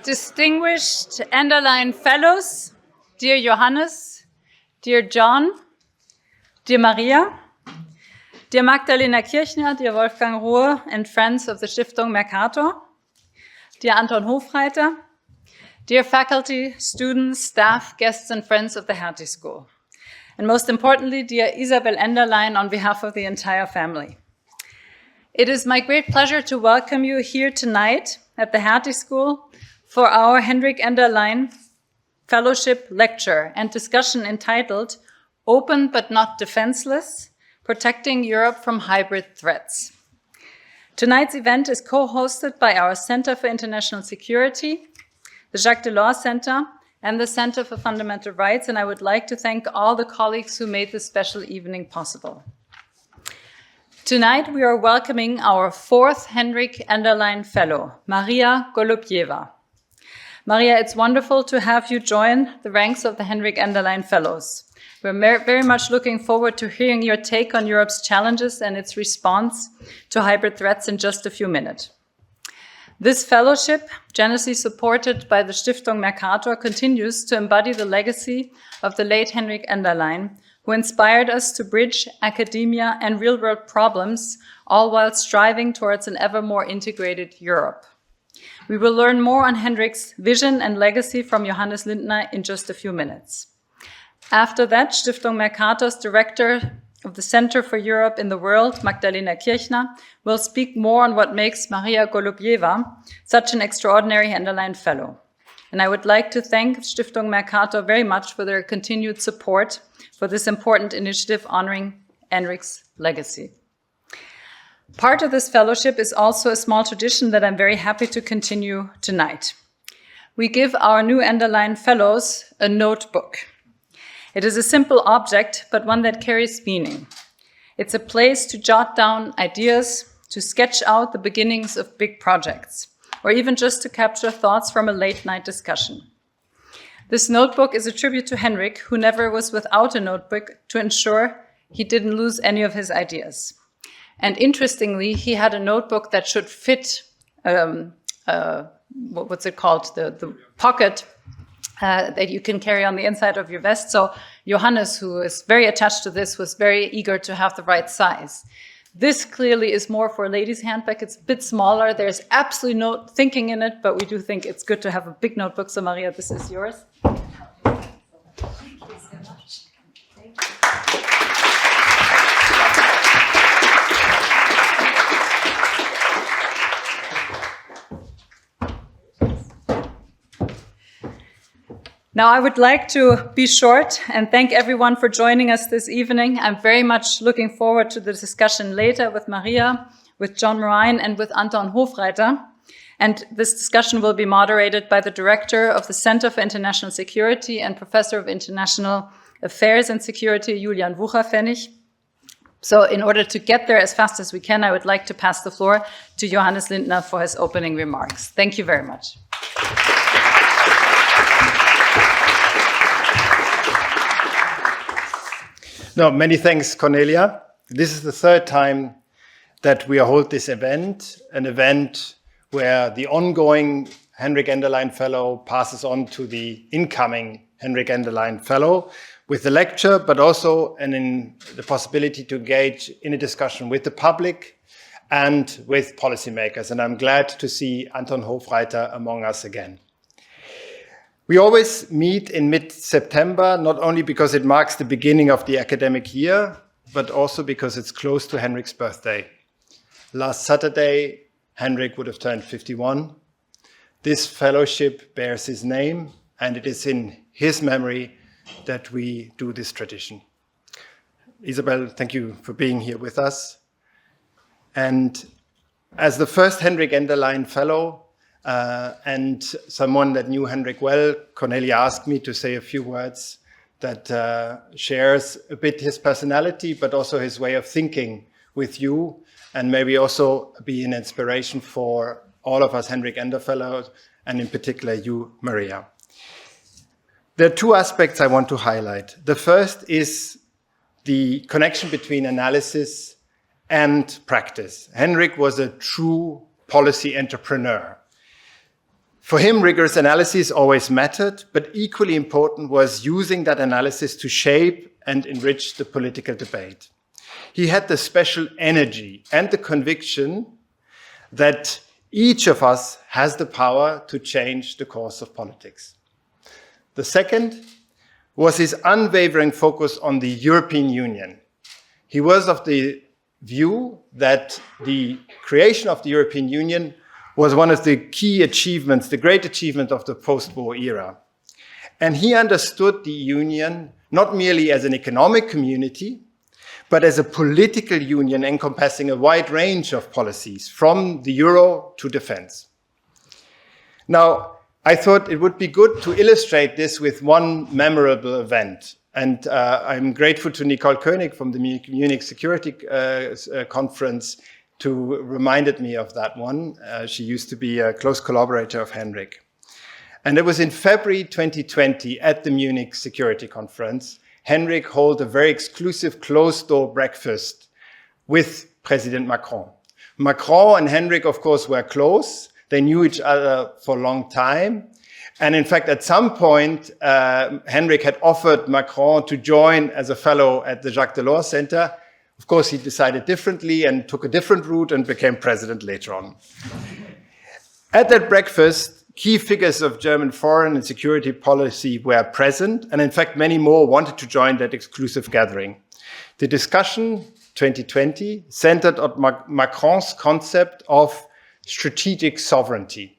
Distinguished Enderlein Fellows, dear Johannes, dear John, dear Maria, dear Magdalena Kirchner, dear Wolfgang Ruhr, and friends of the Stiftung Mercator, dear Anton Hofreiter, dear faculty, students, staff, guests, and friends of the Hertie School, and most importantly, dear Isabel Enderlein on behalf of the entire family. It is my great pleasure to welcome you here tonight at the Hertie School for our Henrik Enderlein Fellowship lecture and discussion entitled Open but Not Defenceless, Protecting Europe from Hybrid Threats. Tonight's event is co-hosted by our Center for International Security, the Jacques Delors Center, and the Center for Fundamental Rights, and I would like to thank all the colleagues who made this special evening possible. Tonight we are welcoming our fourth Henrik Enderlein Fellow, Marija Golubeva. Marija, it's wonderful to have you join the ranks of the Henrik Enderlein Fellows. We're very much looking forward to hearing your take on Europe's challenges and its response to hybrid threats in just a few minutes. This fellowship, generously supported by the Stiftung Mercator, continues to embody the legacy of the late Henrik Enderlein, who inspired us to bridge academia and real-world problems, all while striving towards an ever more integrated Europe. We will learn more on Henrik's vision and legacy from Johannes Lindner in just a few minutes. After that, Stiftung Mercator's director of the Center for Europe in the World, Magdalena Kirchner, will speak more on what makes Marija Golubeva such an extraordinary Enderlein Fellow. And I would like to thank Stiftung Mercator very much for their continued support for this important initiative honoring Henrik's legacy. Part of this fellowship is also a small tradition that I'm very happy to continue tonight. We give our new Enderlein Fellows a notebook. It is a simple object, but one that carries meaning. It's a place to jot down ideas, to sketch out the beginnings of big projects, or even just to capture thoughts from a late-night discussion. This notebook is a tribute to Henrik, who never was without a notebook to ensure he didn't lose any of his ideas. And interestingly, he had a notebook that should fit, what's it called, the pocket that you can carry on the inside of your vest. So Johannes, who is very attached to this, was very eager to have the right size. This clearly is more for a lady's handbag. It's a bit smaller. There's absolutely no thinking in it, but we do think it's good to have a big notebook. So Marija, this is yours. Thank you so much. Thank you. Now, I would like to be short and thank everyone for joining us this evening. I'm very much looking forward to the discussion later with Marija, with John Morijn, and with Anton Hofreiter. And this discussion will be moderated by the Director of the Center for International Security and Professor of International Affairs and Security, Julian Wucherpfennig. So in order to get there as fast as we can, I would like to pass the floor to Johannes Lindner for his opening remarks. Thank you very much. No, many thanks, Cornelia. This is the third time that we hold this event, an event where the ongoing Henrik Enderlein Fellow passes on to the incoming Henrik Enderlein Fellow with a lecture, but also in the possibility to engage in a discussion with the public and with policymakers. And I'm glad to see Anton Hofreiter among us again. We always meet in mid-September, not only because it marks the beginning of the academic year, but also because it's close to Henrik's birthday. Last Saturday, Henrik would have turned 51. This fellowship bears his name, and it is in his memory that we do this tradition. Isabel, thank you for being here with us. And as the first Henrik Enderlein Fellow, and someone that knew Henrik well, Cornelia asked me to say a few words that shares a bit his personality, but also his way of thinking with you, and maybe also be an inspiration for all of us Henrik Ender Fellows, and in particular you, Marija. There are two aspects I want to highlight. The first is the connection between analysis and practice. Henrik was a true policy entrepreneur. For him, rigorous analysis always mattered, but equally important was using that analysis to shape and enrich the political debate. He had the special energy and the conviction that each of us has the power to change the course of politics. The second was his unwavering focus on the European Union. He was of the view that the creation of the European Union was one of the key achievements, the great achievement of the post-war era. And he understood the Union not merely as an economic community, but as a political union encompassing a wide range of policies, from the euro to defense. Now, I thought it would be good to illustrate this with one memorable event. And I'm grateful to Nicole Koenig from the Munich Security Conference to reminded me of that one. She used to be a close collaborator of Henrik. And it was in February 2020 at the Munich Security Conference, Henrik held a very exclusive closed-door breakfast with President Macron. Macron and Henrik, of course, were close. They knew each other for a long time. And in fact, at some point, Henrik had offered Macron to join as a fellow at the Jacques Delors Center. Of course, he decided differently and took a different route and became president later on. At that breakfast, key figures of German foreign and security policy were present, and in fact, many more wanted to join that exclusive gathering. The discussion, 2020, centered on Macron's concept of strategic sovereignty.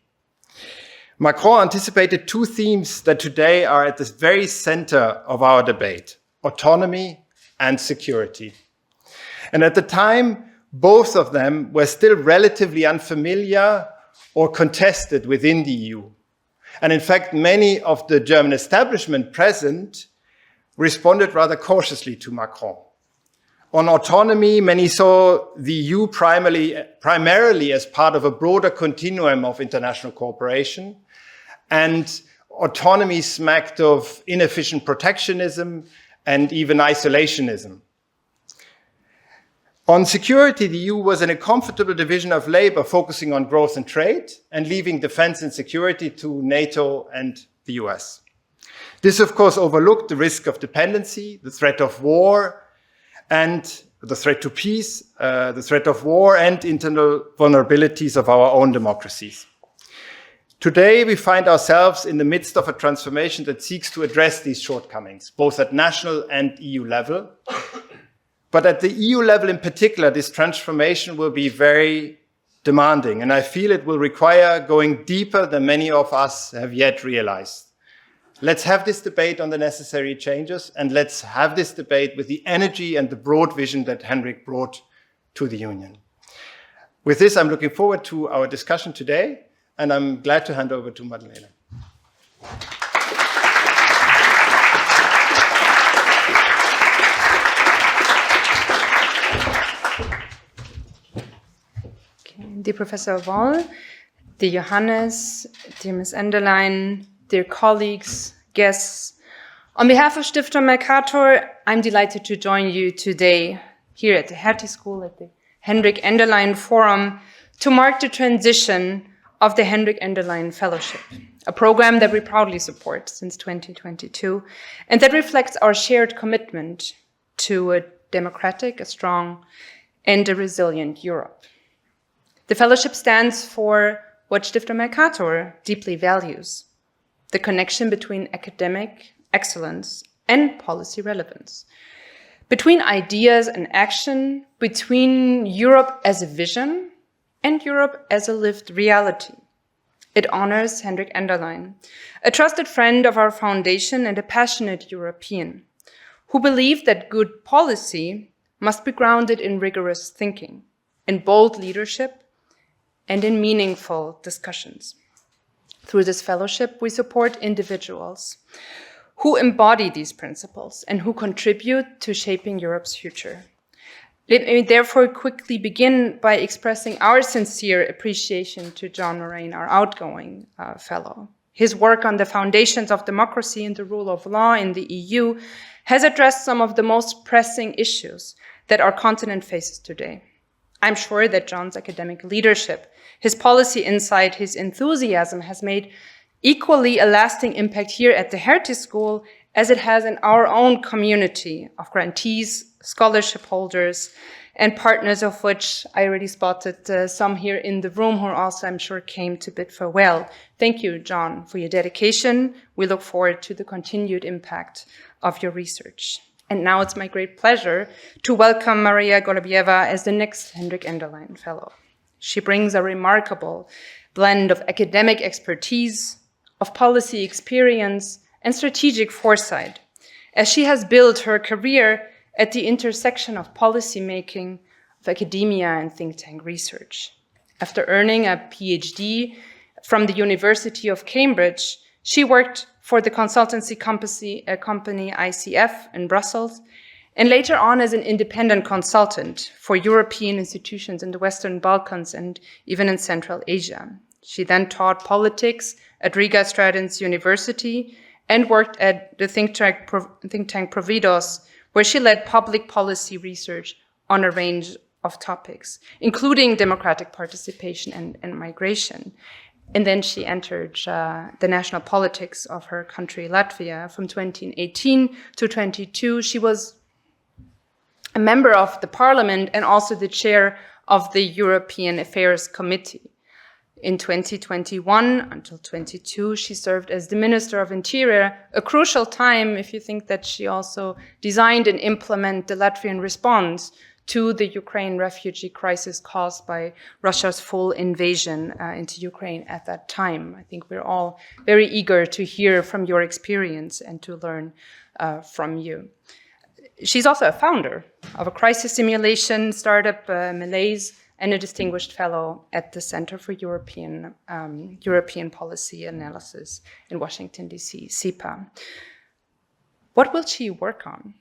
Macron anticipated two themes that today are at the very center of our debate: autonomy and security. And at the time, both of them were still relatively unfamiliar or contested within the EU. And in fact, many of the German establishment present responded rather cautiously to Macron. On autonomy, many saw the EU primarily as part of a broader continuum of international cooperation, and autonomy smacked of inefficient protectionism and even isolationism. On security, the EU was in a comfortable division of labor, focusing on growth and trade and leaving defense and security to NATO and the US. This, of course, overlooked the risk of dependency, the threat of war, and the threat to peace, the threat of war and internal vulnerabilities of our own democracies. Today, we find ourselves in the midst of a transformation that seeks to address these shortcomings, both at national and EU level. But at the EU level in particular, this transformation will be very demanding, and I feel it will require going deeper than many of us have yet realized. Let's have this debate on the necessary changes, and let's have this debate with the energy and the broad vision that Henrik brought to the Union. With this, I'm looking forward to our discussion today, and I'm glad to hand over to Madeleine. Dear Professor Woll, dear Johannes, dear Ms. Enderlein, dear colleagues, guests, on behalf of Stiftung Mercator, I'm delighted to join you today here at the Hertie School at the Henrik Enderlein Forum to mark the transition of the Henrik Enderlein Fellowship, a program that we proudly support since 2022 and that reflects our shared commitment to a democratic, a strong, and a resilient Europe. The fellowship stands for what Stiftung Mercator deeply values: the connection between academic excellence and policy relevance, between ideas and action, between Europe as a vision and Europe as a lived reality. It honors Henrik Enderlein, a trusted friend of our foundation and a passionate European, who believed that good policy must be grounded in rigorous thinking, in bold leadership, and in meaningful discussions. Through this fellowship, we support individuals who embody these principles and who contribute to shaping Europe's future. Let me therefore quickly begin by expressing our sincere appreciation to John Morijn, our outgoing fellow. His work on the foundations of democracy and the rule of law in the EU has addressed some of the most pressing issues that our continent faces today. I'm sure that John's academic leadership, his policy insight, his enthusiasm has made equally a lasting impact here at the Hertie School as it has in our own community of grantees, scholarship holders, and partners, of which I already spotted some here in the room who also, I'm sure, came to bid farewell. Thank you, John, for your dedication. We look forward to the continued impact of your research. And now it's my great pleasure to welcome Marija Golubeva as the next Henrik Enderlein Fellow. She brings a remarkable blend of academic expertise, of policy experience, and strategic foresight, as she has built her career at the intersection of policymaking, of academia, and think tank research. After earning a PhD from the University of Cambridge, she worked for the consultancy company ICF in Brussels, and later on as an independent consultant for European institutions in the Western Balkans and even in Central Asia. She then taught politics at Riga Stratens University and worked at the think tank Providos, where she led public policy research on a range of topics, including democratic participation and migration. And then she entered the national politics of her country, Latvia, from 2018 to 2022. She was a member of the parliament and also the chair of the European Affairs Committee. In 2021 until 22, she served as the Minister of Interior, a crucial time if you think that she also designed and implemented the Latvian response to the Ukraine refugee crisis caused by Russia's full invasion into Ukraine at that time. I think we're all very eager to hear from your experience and to learn from you. She's also a founder of a crisis simulation startup, Malaise, and a distinguished fellow at the Center for European Policy Analysis in Washington, D.C., CEPA. What will she work on?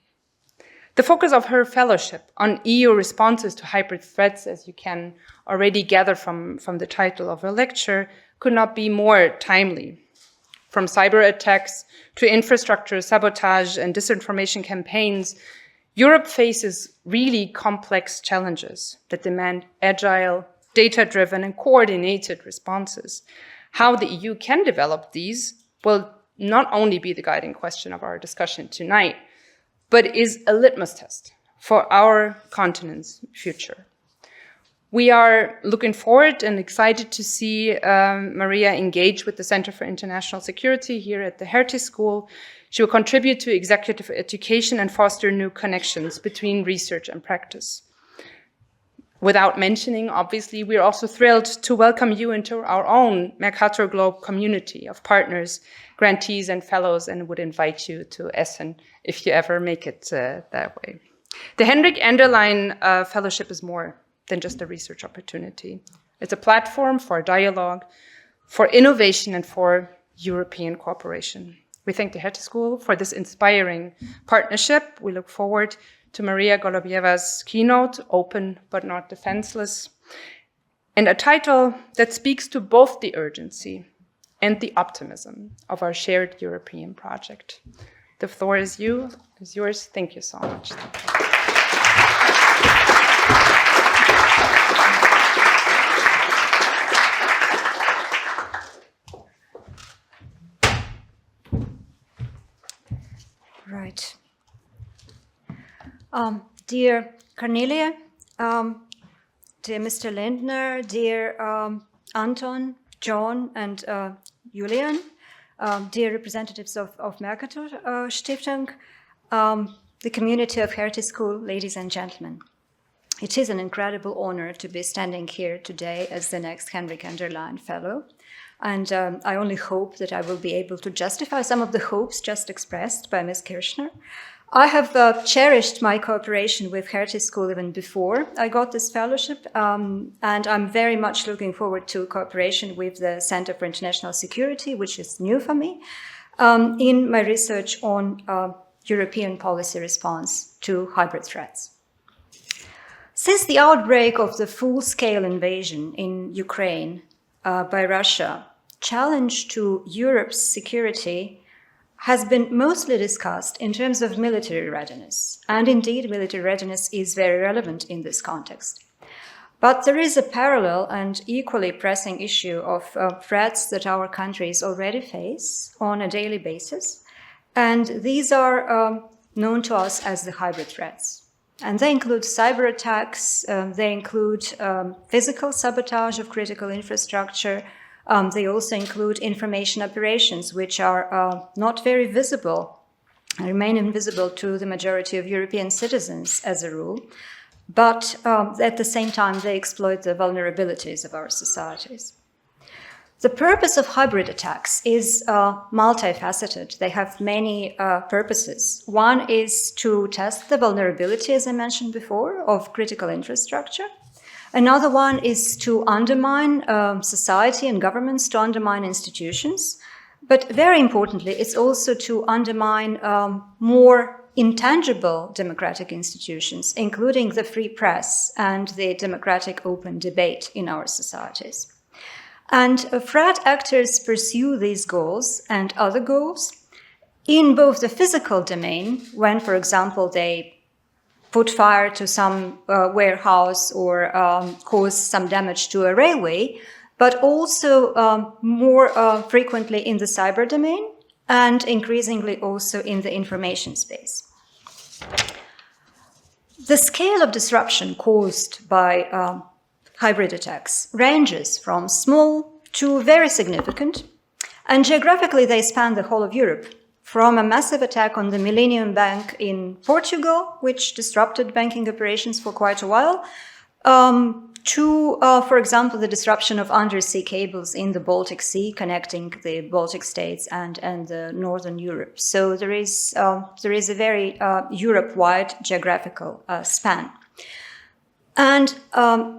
The focus of her fellowship on EU responses to hybrid threats, as you can already gather from the title of her lecture, could not be more timely. From cyber attacks to infrastructure sabotage and disinformation campaigns, Europe faces really complex challenges that demand agile, data-driven, and coordinated responses. How the EU can develop these will not only be the guiding question of our discussion tonight, but is a litmus test for our continent's future. We are looking forward and excited to see Marija engage with the Center for International Security here at the Hertie School. She will contribute to executive education and foster new connections between research and practice. Without mentioning, obviously, we are also thrilled to welcome you into our own Mercator Globe community of partners, grantees, and fellows, and would invite you to Essen if you ever make it that way. The Henrik Enderlein Fellowship is more than just a research opportunity. It's a platform for dialogue, for innovation, and for European cooperation. We thank the Hertie School for this inspiring partnership. We look forward to Marija Golubeva's keynote, Open but Not Defenceless, and a title that speaks to both the urgency and the optimism of our shared European project. The floor is yours. Thank you so much. Right. Dear Cornelia, dear Mr. Lindner, dear Anton, John, and Julian, dear representatives of Mercator Stiftung, the community of Hertie School, ladies and gentlemen. It is an incredible honor to be standing here today as the next Henrik Enderlein Fellow. And I only hope that I will be able to justify some of the hopes just expressed by Ms. Kirchner. I have cherished my cooperation with Hertie School even before I got this fellowship, and I'm very much looking forward to cooperation with the Center for International Security, which is new for me, in my research on European policy response to hybrid threats. Since the outbreak of the full-scale invasion in Ukraine by Russia, challenge to Europe's security has been mostly discussed in terms of military readiness. And indeed, military readiness is very relevant in this context. But there is a parallel and equally pressing issue of threats that our countries already face on a daily basis. And these are known to us as the hybrid threats. And they include cyber attacks, they include physical sabotage of critical infrastructure, they also include information operations, which are not very visible, remain invisible to the majority of European citizens as a rule, but at the same time they exploit the vulnerabilities of our societies. The purpose of hybrid attacks is multifaceted. They have many purposes. One is to test the vulnerability, as I mentioned before, of critical infrastructure. Another one is to undermine society and governments, to undermine institutions. But very importantly, it's also to undermine more intangible democratic institutions, including the free press and the democratic open debate in our societies. And threat actors pursue these goals and other goals in both the physical domain, when, for example, they put fire to some warehouse or cause some damage to a railway, but also more frequently in the cyber domain and increasingly also in the information space. The scale of disruption caused by hybrid attacks ranges from small to very significant, and geographically they span the whole of Europe, from a massive attack on the Millennium Bank in Portugal, which disrupted banking operations for quite a while, to, for example, the disruption of undersea cables in the Baltic Sea, connecting the Baltic states and Northern Europe. So there is a very Europe-wide geographical span. And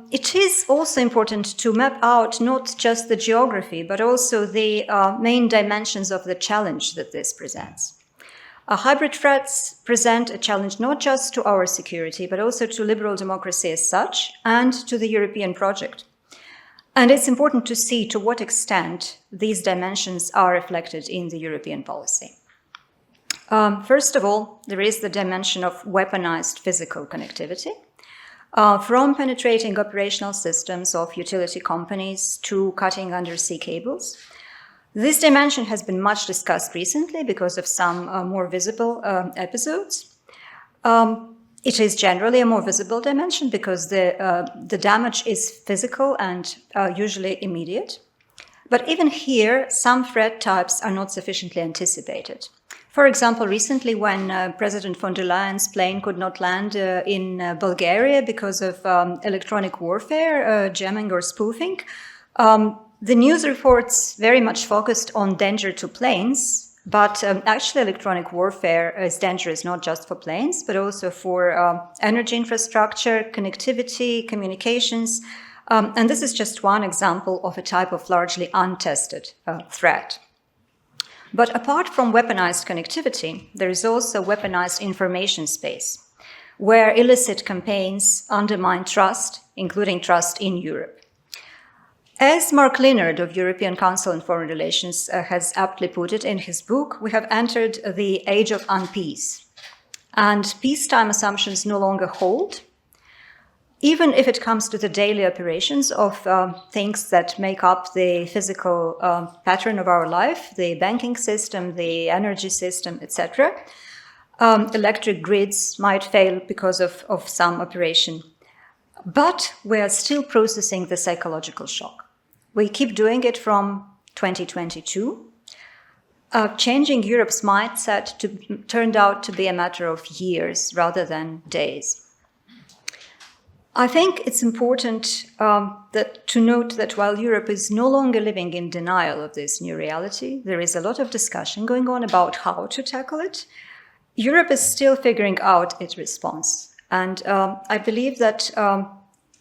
it is also important to map out not just the geography, but also the main dimensions of the challenge that this presents. Hybrid threats present a challenge not just to our security, but also to liberal democracy as such, and to the European project. And it's important to see to what extent these dimensions are reflected in the European policy. First of all, there is the dimension of weaponized physical connectivity. From penetrating operational systems of utility companies to cutting undersea cables. This dimension has been much discussed recently because of some more visible episodes. It is generally a more visible dimension because the damage is physical and usually immediate. But even here, some threat types are not sufficiently anticipated. For example, recently when President von der Leyen's plane could not land in Bulgaria because of electronic warfare, jamming or spoofing, the news reports very much focused on danger to planes, but actually electronic warfare is dangerous not just for planes, but also for energy infrastructure, connectivity, communications. And this is just one example of a type of largely untested threat. But apart from weaponized connectivity, there is also weaponized information space, where illicit campaigns undermine trust, including trust in Europe. As Mark Leonard of European Council on Foreign Relations has aptly put it in his book, we have entered the age of unpeace. And peacetime assumptions no longer hold, even if it comes to the daily operations of things that make up the physical pattern of our life, the banking system, the energy system, etc. Electric grids might fail because of some operation. But we are still processing the psychological shock. We keep doing it from 2022. Changing Europe's mindset turned out to be a matter of years rather than days. I think it's important to note that while Europe is no longer living in denial of this new reality, there is a lot of discussion going on about how to tackle it. Europe is still figuring out its response. And I believe that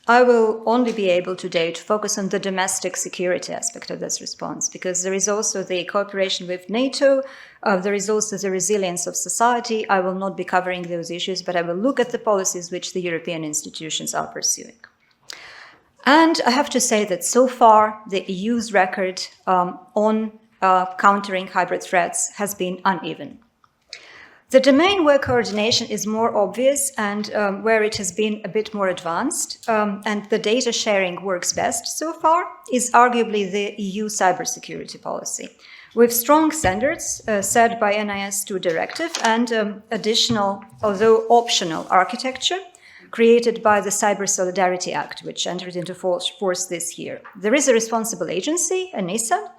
I will only be able today to focus on the domestic security aspect of this response, because there is also the cooperation with NATO, there is also the resilience of society. I will not be covering those issues, but I will look at the policies which the European institutions are pursuing. And I have to say that so far, the EU's record on countering hybrid threats has been uneven. The domain where coordination is more obvious and where it has been a bit more advanced and the data sharing works best so far is arguably the EU cybersecurity policy, with strong standards set by NIS2 directive and additional, although optional, architecture created by the Cyber Solidarity Act, which entered into force this year. There is a responsible agency, ENISA,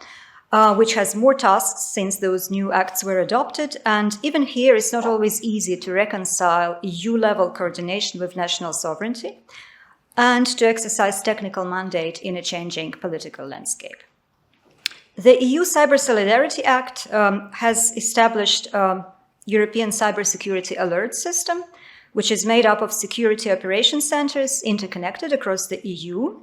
which has more tasks since those new acts were adopted. And even here, it's not always easy to reconcile EU-level coordination with national sovereignty and to exercise technical mandate in a changing political landscape. The EU Cyber Solidarity Act has established European Cybersecurity Alert System, which is made up of security operation centers interconnected across the EU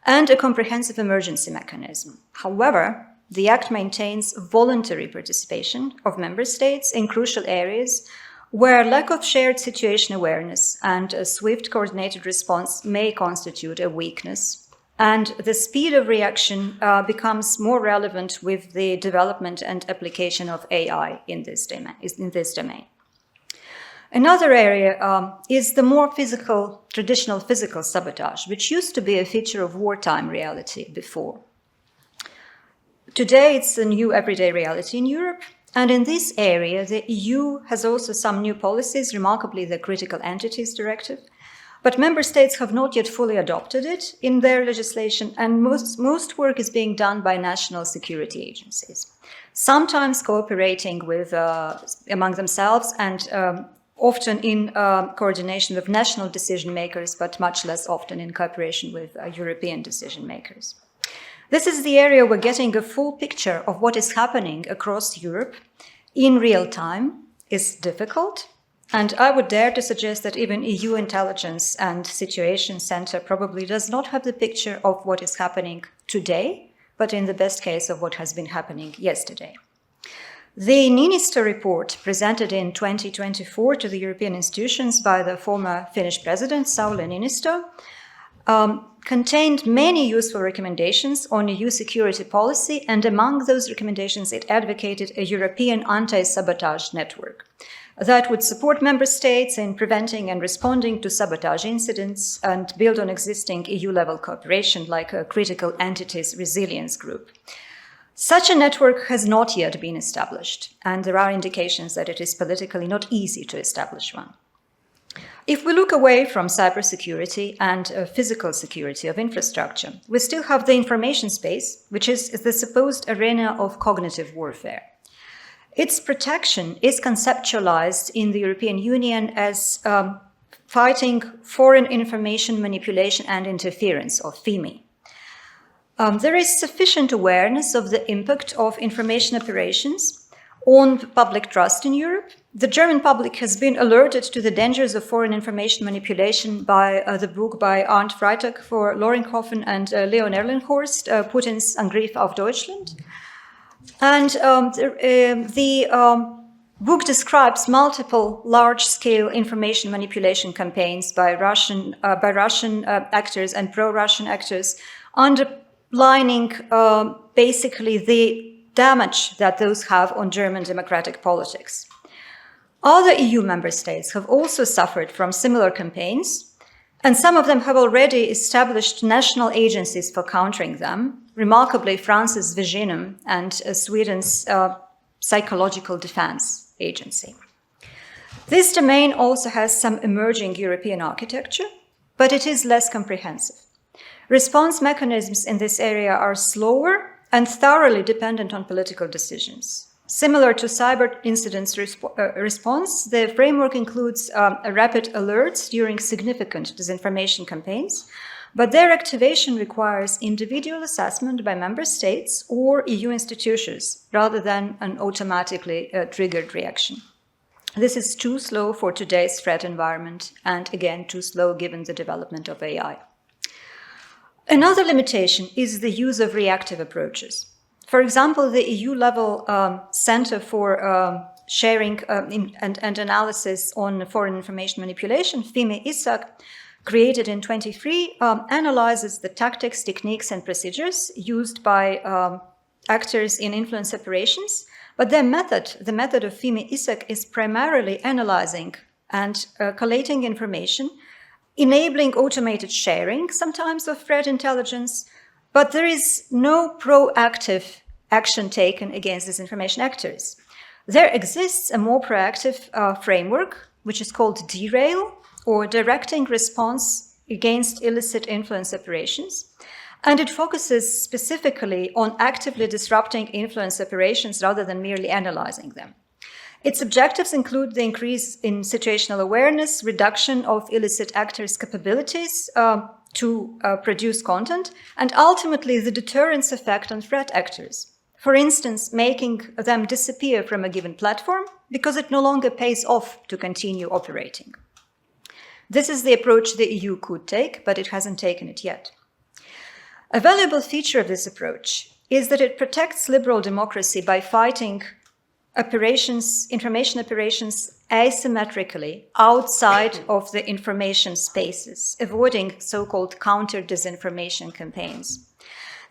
and a comprehensive emergency mechanism. However, the Act maintains voluntary participation of member states in crucial areas where lack of shared situation awareness and a swift coordinated response may constitute a weakness. And the speed of reaction becomes more relevant with the development and application of AI in this domain. Another area is the more traditional physical sabotage, which used to be a feature of wartime reality before. Today, it's a new everyday reality in Europe, and in this area, the EU has also some new policies, remarkably the Critical Entities Directive, but member states have not yet fully adopted it in their legislation, and most work is being done by national security agencies, sometimes cooperating with among themselves and often in coordination with national decision makers, but much less often in cooperation with European decision makers. This is the area where getting a full picture of what is happening across Europe in real time is difficult. And I would dare to suggest that even EU Intelligence and Situation Center probably does not have the picture of what is happening today, but in the best case of what has been happening yesterday. The Niinistö report presented in 2024 to the European institutions by the former Finnish president, Sauli Niinistö, contained many useful recommendations on EU security policy, and among those recommendations it advocated a European anti-sabotage network that would support member states in preventing and responding to sabotage incidents and build on existing EU-level cooperation like a critical entities resilience group. Such a network has not yet been established, and there are indications that it is politically not easy to establish one. If we look away from cybersecurity and physical security of infrastructure, we still have the information space, which is the supposed arena of cognitive warfare. Its protection is conceptualized in the European Union as fighting foreign information manipulation and interference, or FIMI. There is sufficient awareness of the impact of information operations on public trust in Europe. The German public has been alerted to the dangers of foreign information manipulation by the book by Arndt Freitag for Loringhofen and Leon Erlenghorst, Putin's Angriff auf Deutschland. And the book describes multiple large-scale information manipulation campaigns by Russian actors and pro-Russian actors, underlining basically the damage that those have on German democratic politics. Other EU member states have also suffered from similar campaigns, and some of them have already established national agencies for countering them, remarkably France's Viginum and Sweden's Psychological Defense Agency. This domain also has some emerging European architecture, but it is less comprehensive. Response mechanisms in this area are slower and thoroughly dependent on political decisions. Similar to cyber incidents response, the framework includes rapid alerts during significant disinformation campaigns, but their activation requires individual assessment by member states or EU institutions rather than an automatically triggered reaction. This is too slow for today's threat environment, and again, too slow given the development of AI. Another limitation is the use of reactive approaches. For example, the EU-level Center for Sharing and Analysis on Foreign Information Manipulation, FIMI-ISAC, created in 2023, analyzes the tactics, techniques, and procedures used by actors in influence operations, but their method, the method of FIMI ISAC, is primarily analyzing and collating information, enabling automated sharing, sometimes of threat intelligence, but there is no proactive action taken against these information actors. There exists a more proactive framework, which is called DRAIL, or Directing Response Against Illicit Influence Operations, and it focuses specifically on actively disrupting influence operations rather than merely analyzing them. Its objectives include the increase in situational awareness, reduction of illicit actors' capabilities to produce content, and ultimately the deterrence effect on threat actors. For instance, making them disappear from a given platform because it no longer pays off to continue operating. This is the approach the EU could take, but it hasn't taken it yet. A valuable feature of this approach is that it protects liberal democracy by fighting information operations asymmetrically outside of the information spaces, avoiding so-called counter-disinformation campaigns.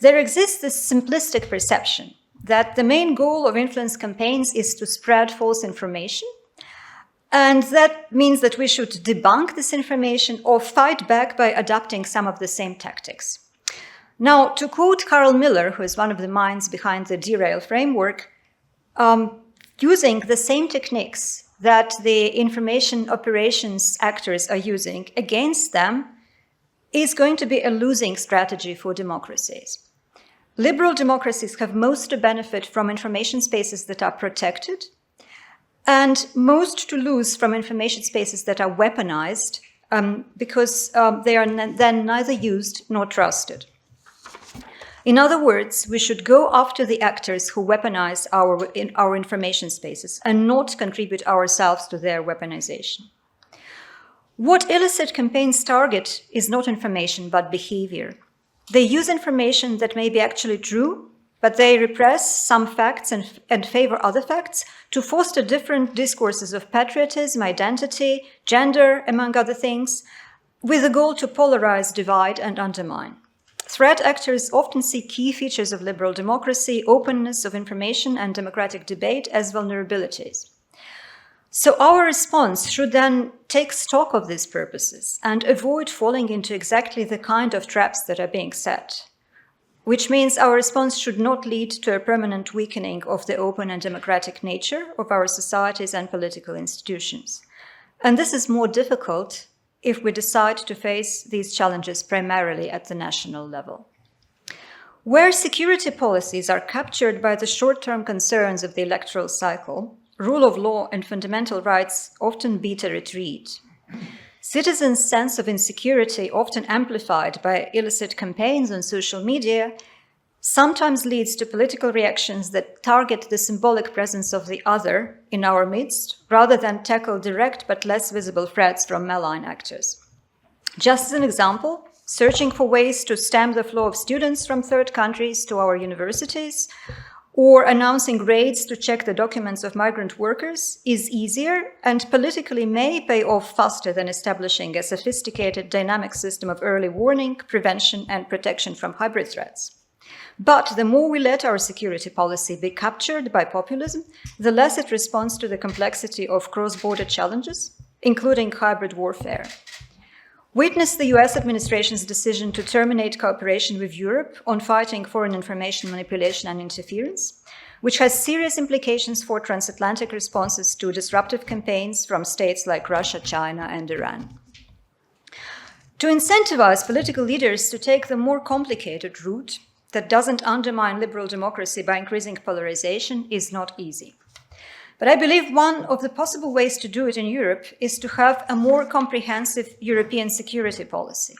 There exists this simplistic perception that the main goal of influence campaigns is to spread false information, and that means that we should debunk this information or fight back by adopting some of the same tactics. Now, to quote Carl Miller, who is one of the minds behind the DRAIL framework, using the same techniques that the information operations actors are using against them is going to be a losing strategy for democracies. Liberal democracies have most to benefit from information spaces that are protected, and most to lose from information spaces that are weaponized because they are then neither used nor trusted. In other words, we should go after the actors who weaponize our information spaces and not contribute ourselves to their weaponization. What illicit campaigns target is not information, but behavior. They use information that may be actually true, but they repress some facts and favor other facts to foster different discourses of patriotism, identity, gender, among other things, with the goal to polarize, divide, and undermine. Threat actors often see key features of liberal democracy, openness of information, and democratic debate as vulnerabilities. So our response should then take stock of these purposes and avoid falling into exactly the kind of traps that are being set, which means our response should not lead to a permanent weakening of the open and democratic nature of our societies and political institutions. And this is more difficult if we decide to face these challenges primarily at the national level. Where security policies are captured by the short-term concerns of the electoral cycle, rule of law and fundamental rights often beat a retreat. Citizens' sense of insecurity, often amplified by illicit campaigns on social media, sometimes leads to political reactions that target the symbolic presence of the other in our midst, rather than tackle direct but less visible threats from malign actors. Just as an example, searching for ways to stem the flow of students from third countries to our universities, or announcing raids to check the documents of migrant workers is easier and politically may pay off faster than establishing a sophisticated dynamic system of early warning, prevention, and protection from hybrid threats. But the more we let our security policy be captured by populism, the less it responds to the complexity of cross-border challenges, including hybrid warfare. Witness the US administration's decision to terminate cooperation with Europe on fighting foreign information manipulation and interference, which has serious implications for transatlantic responses to disruptive campaigns from states like Russia, China, and Iran. To incentivize political leaders to take the more complicated route that doesn't undermine liberal democracy by increasing polarization is not easy. But I believe one of the possible ways to do it in Europe is to have a more comprehensive European security policy,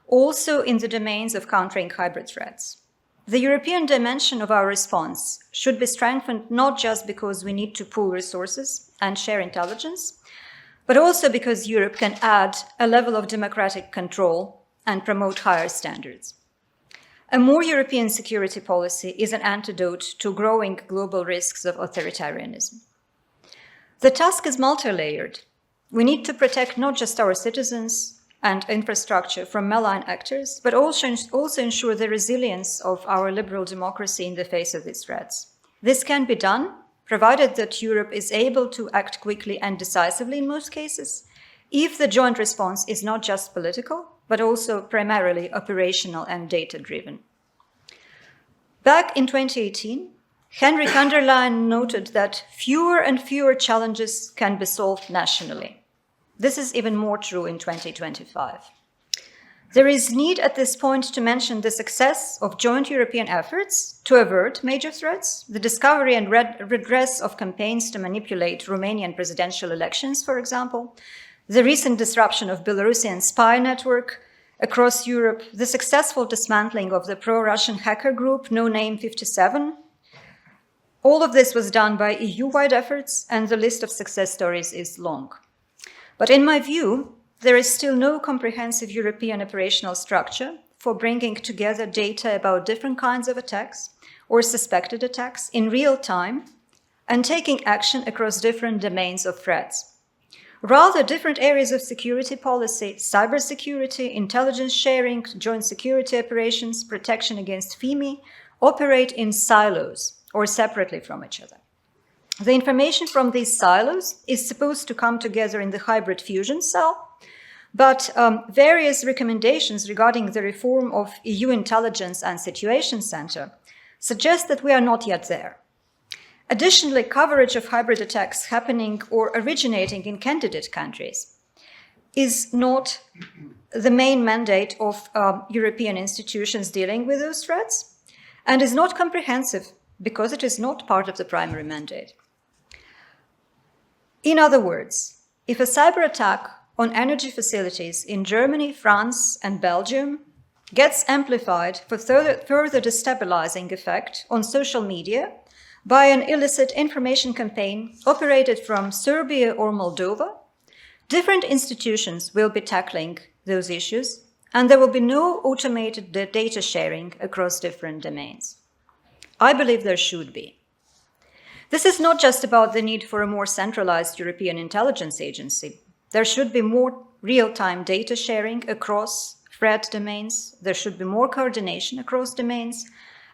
also in the domains of countering hybrid threats. The European dimension of our response should be strengthened not just because we need to pool resources and share intelligence, but also because Europe can add a level of democratic control and promote higher standards. A more European security policy is an antidote to growing global risks of authoritarianism. The task is multi-layered. We need to protect not just our citizens and infrastructure from malign actors, but also ensure the resilience of our liberal democracy in the face of these threats. This can be done, provided that Europe is able to act quickly and decisively in most cases, if the joint response is not just political, but also primarily operational and data-driven. Back in 2018, Henrik Enderlein noted that fewer and fewer challenges can be solved nationally. This is even more true in 2025. There is need at this point to mention the success of joint European efforts to avert major threats, the discovery and redress of campaigns to manipulate Romanian presidential elections, for example, the recent disruption of Belarusian spy network across Europe, the successful dismantling of the pro-Russian hacker group No Name 57. All of this was done by EU-wide efforts, and the list of success stories is long. But in my view, there is still no comprehensive European operational structure for bringing together data about different kinds of attacks or suspected attacks in real time and taking action across different domains of threats. Rather, different areas of security policy, cybersecurity, intelligence sharing, joint security operations, protection against FIMI, operate in silos or separately from each other. The information from these silos is supposed to come together in the hybrid fusion cell, but various recommendations regarding the reform of EU Intelligence and Situation Center suggest that we are not yet there. Additionally, coverage of hybrid attacks happening or originating in candidate countries is not the main mandate of European institutions dealing with those threats and is not comprehensive because it is not part of the primary mandate. In other words, if a cyber attack on energy facilities in Germany, France, and Belgium gets amplified for further destabilizing effect on social media by an illicit information campaign operated from Serbia or Moldova, different institutions will be tackling those issues, and there will be no automated data sharing across different domains. I believe there should be. This is not just about the need for a more centralized European intelligence agency. There should be more real-time data sharing across threat domains. There should be more coordination across domains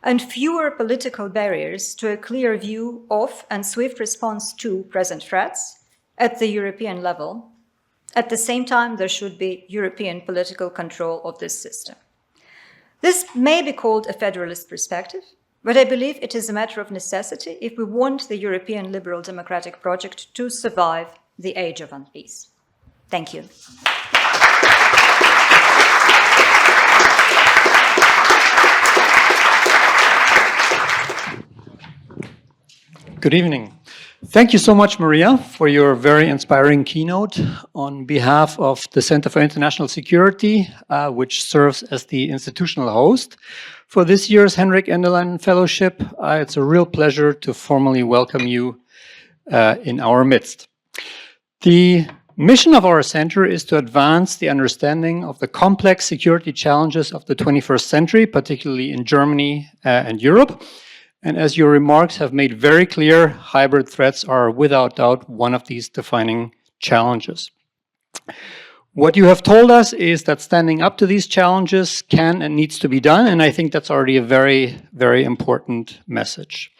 and fewer political barriers to a clear view of and swift response to present threats at the European level. At the same time, there should be European political control of this system. This may be called a federalist perspective, but I believe it is a matter of necessity if we want the European liberal democratic project to survive the age of unpeace. Thank you. Good evening. Thank you so much, Marija, for your very inspiring keynote on behalf of the Center for International Security, which serves as the institutional host for this year's Henrik Enderlein Fellowship. It's a real pleasure to formally welcome you in our midst. The mission of our center is to advance the understanding of the complex security challenges of the 21st century, particularly in Germany and Europe. And as your remarks have made very clear, hybrid threats are without doubt one of these defining challenges. What you have told us is that standing up to these challenges can and needs to be done, and I think that's already a very, very important message.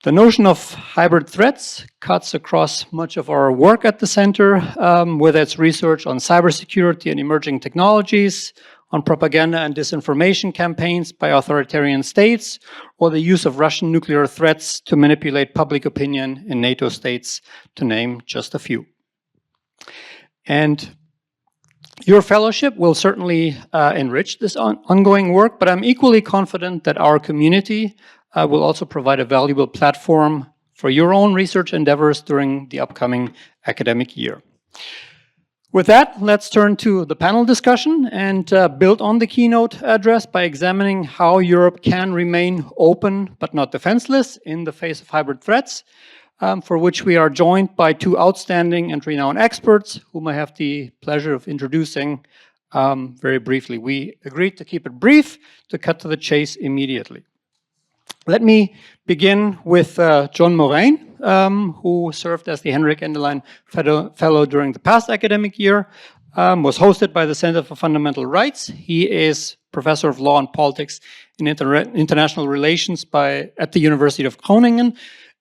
The notion of hybrid threats cuts across much of our work at the center, whether it's research on cybersecurity and emerging technologies, on propaganda and disinformation campaigns by authoritarian states, or the use of Russian nuclear threats to manipulate public opinion in NATO states, to name just a few. And your fellowship will certainly enrich this ongoing work, but I'm equally confident that our community will also provide a valuable platform for your own research endeavors during the upcoming academic year. With that, let's turn to the panel discussion and build on the keynote address by examining how Europe can remain open but not defenseless in the face of hybrid threats, for which we are joined by two outstanding and renowned experts, whom I have the pleasure of introducing very briefly. We agreed to keep it brief, to cut to the chase immediately. Let me begin with John Morijn, who served as the Henrik Enderlein Fellow during the past academic year. was hosted by the Center for Fundamental Rights. He is Professor of Law and Politics in International Relations at the University of Groningen,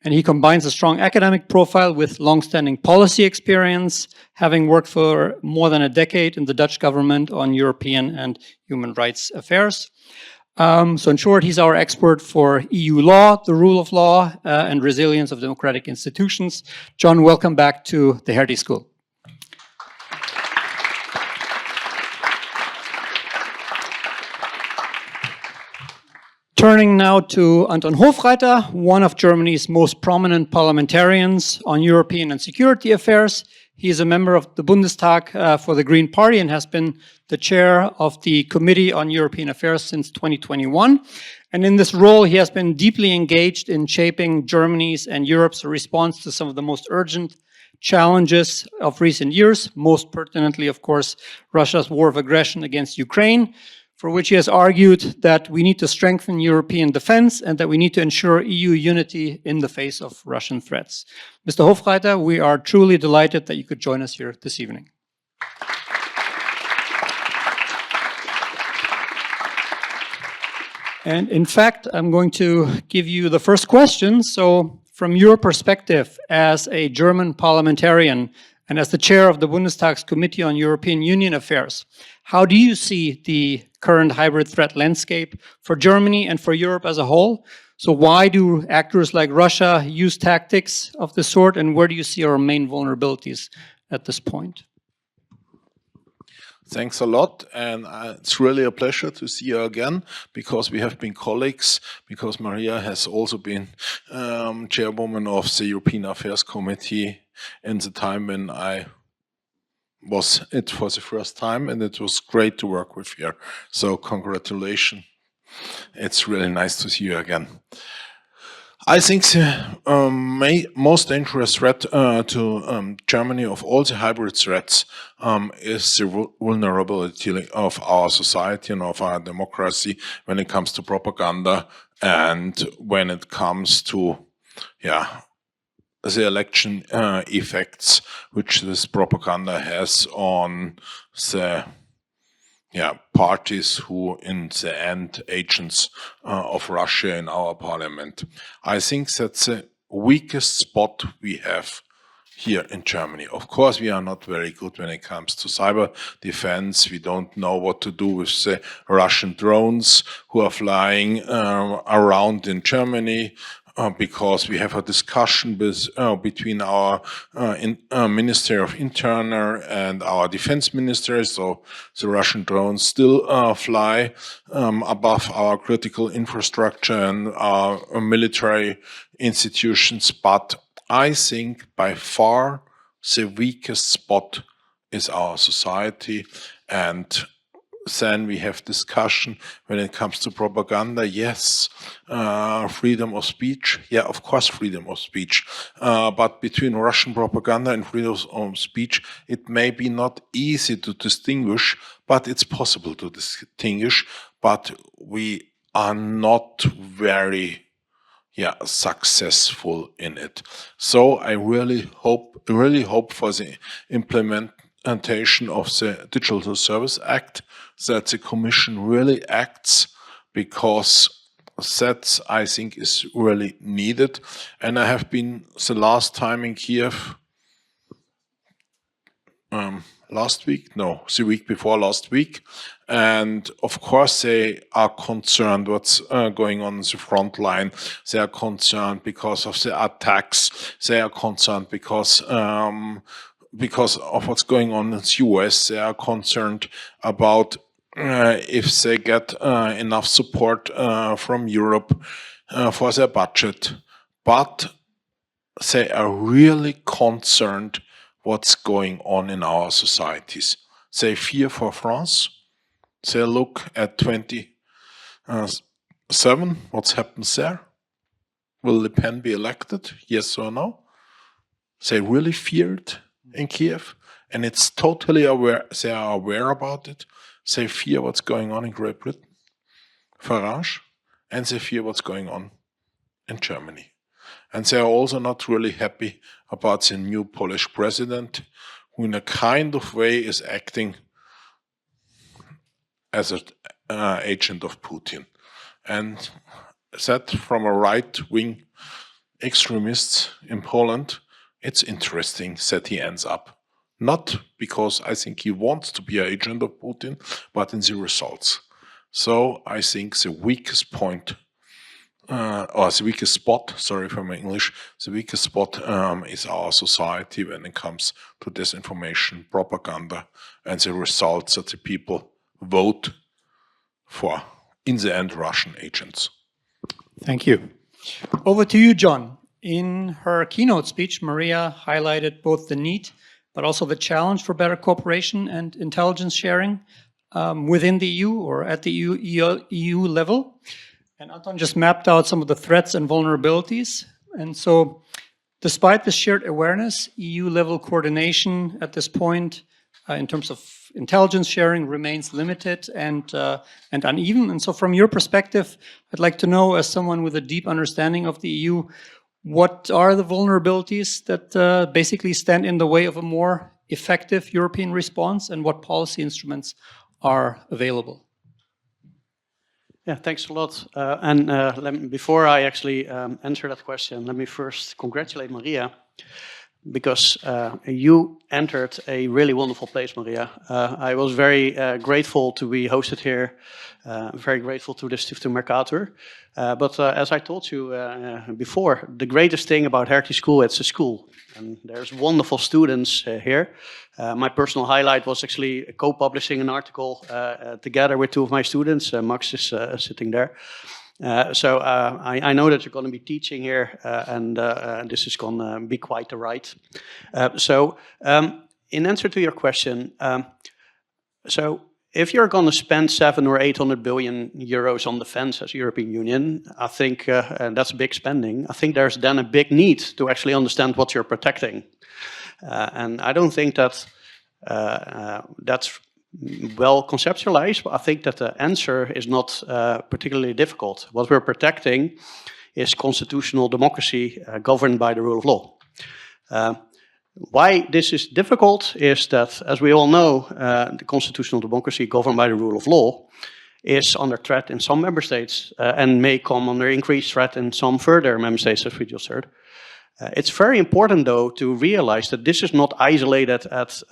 and he combines a strong academic profile with long-standing policy experience, having worked for more than a decade in the Dutch government on European and human rights affairs. So in short, he's our expert for EU law, the rule of law, and resilience of democratic institutions. John, welcome back to the Hertie School. Turning now to Anton Hofreiter, one of Germany's most prominent parliamentarians on European and security affairs. He is a member of the Bundestag for the Green Party and has been the chair of the Committee on European Affairs since 2021. And in this role, he has been deeply engaged in shaping Germany's and Europe's response to some of the most urgent challenges of recent years, most pertinently, of course, Russia's war of aggression against Ukraine, for which he has argued that we need to strengthen European defense and that we need to ensure EU unity in the face of Russian threats. Mr. Hofreiter, we are truly delighted that you could join us here this evening. And in fact, I'm going to give you the first question. So from your perspective as a German parliamentarian and as the chair of the Bundestag's Committee on European Union Affairs, how do you see the current hybrid threat landscape for Germany and for Europe as a whole? So why do actors like Russia use tactics of this sort, and where do you see our main vulnerabilities at this point? Thanks a lot, and it's really a pleasure to see you again, because we have been colleagues, because Marija has also been chairwoman of the European Affairs Committee in the time when I was it for the first time, and it was great to work with you. So congratulations. It's really nice to see you again. I think the most dangerous threat to Germany of all the hybrid threats is the vulnerability of our society and of our democracy when it comes to propaganda and when it comes to, the election effects which this propaganda has on the parties who in the end agents of Russia in our parliament. I think that's the weakest spot we have here in Germany. Of course, we are not very good when it comes to cyber defense. We don't know what to do with the Russian drones who are flying around in Germany. Because we have a discussion between our Ministry of Interior and our defense minister, so the Russian drones still fly above our critical infrastructure and our military institutions. But I think by far the weakest spot is our society, and then we have discussion when it comes to propaganda. Yes, freedom of speech. Yeah, of course, freedom of speech. But between Russian propaganda and freedom of speech, it may be not easy to distinguish, but it's possible to distinguish. But we are not very successful in it. So I really hope for the implementation of the Digital Service Act, that the Commission really acts, because that, I think, is really needed. And I have been the last time in Kiev the week before last week. And of course, they are concerned what's going on the front line. They are concerned because of the attacks. They are concerned because of what's going on in the US. They are concerned about if they get enough support from Europe for their budget. But they are really concerned what's going on in our societies. They fear for France. They look at 27, what happens there. Will Le Pen be elected? Yes or no? They really fear it in Kiev, and it's totally aware. They are aware about it. They fear what's going on in Great Britain, Farage, and they fear what's going on in Germany. And they are also not really happy about the new Polish president, who in a kind of way is acting as an agent of Putin. And that from a right-wing extremist in Poland, it's interesting that he ends up. Not because I think he wants to be an agent of Putin, but in the results. So I think the weakest point, or the weakest spot, sorry for my English, the weakest spot is our society when it comes to disinformation, propaganda, and the results that the people vote for, in the end, Russian agents. Thank you. Over to you, John. In her keynote speech, Marija highlighted both the need, but also the challenge for better cooperation and intelligence sharing within the EU or at the EU level. And Anton just mapped out some of the threats and vulnerabilities. And so, despite the shared awareness, EU-level coordination at this point in terms of intelligence sharing remains limited and uneven. And so from your perspective, I'd like to know, as someone with a deep understanding of the EU, what are the vulnerabilities that basically stand in the way of a more effective European response, and what policy instruments are available? Yeah, thanks a lot. Before I actually answer that question, let me first congratulate Marija, because you entered a really wonderful place, Marija. I was very grateful to be hosted here, very grateful to the Stiftung Mercator. But as I told you before, the greatest thing about Hertie School, it's a school. And there's wonderful students here. My personal highlight was actually co-publishing an article together with two of my students. Max is sitting there. So I know that you're going to be teaching here, and this is going to be quite the ride. In answer to your question, so if you're going to spend 700 or 800 billion euros on defense as European Union, I think and that's big spending. I think there's then a big need to actually understand what you're protecting. And I don't think that that's well conceptualized, but I think that the answer is not particularly difficult. What we're protecting is constitutional democracy governed by the rule of law. Why this is difficult is that, as we all know, the constitutional democracy governed by the rule of law is under threat in some member states and may come under increased threat in some further member states, as we just heard. It's very important, though, to realize that this is not isolated at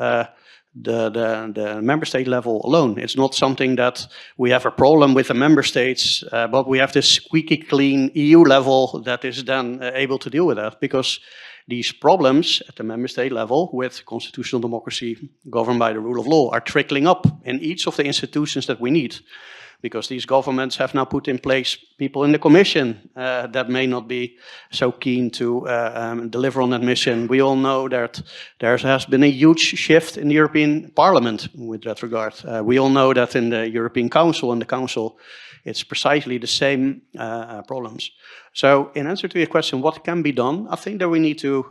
the member state level alone. It's not something that we have a problem with the member states, but we have this squeaky clean EU level that is then able to deal with that, because these problems at the member state level with constitutional democracy governed by the rule of law are trickling up in each of the institutions that we need. Because these governments have now put in place people in the Commission that may not be so keen to deliver on that mission. We all know that there has been a huge shift in the European Parliament with that regard. We all know that in the European Council and the Council, it's precisely the same problems. So in answer to your question, what can be done? I think that we need to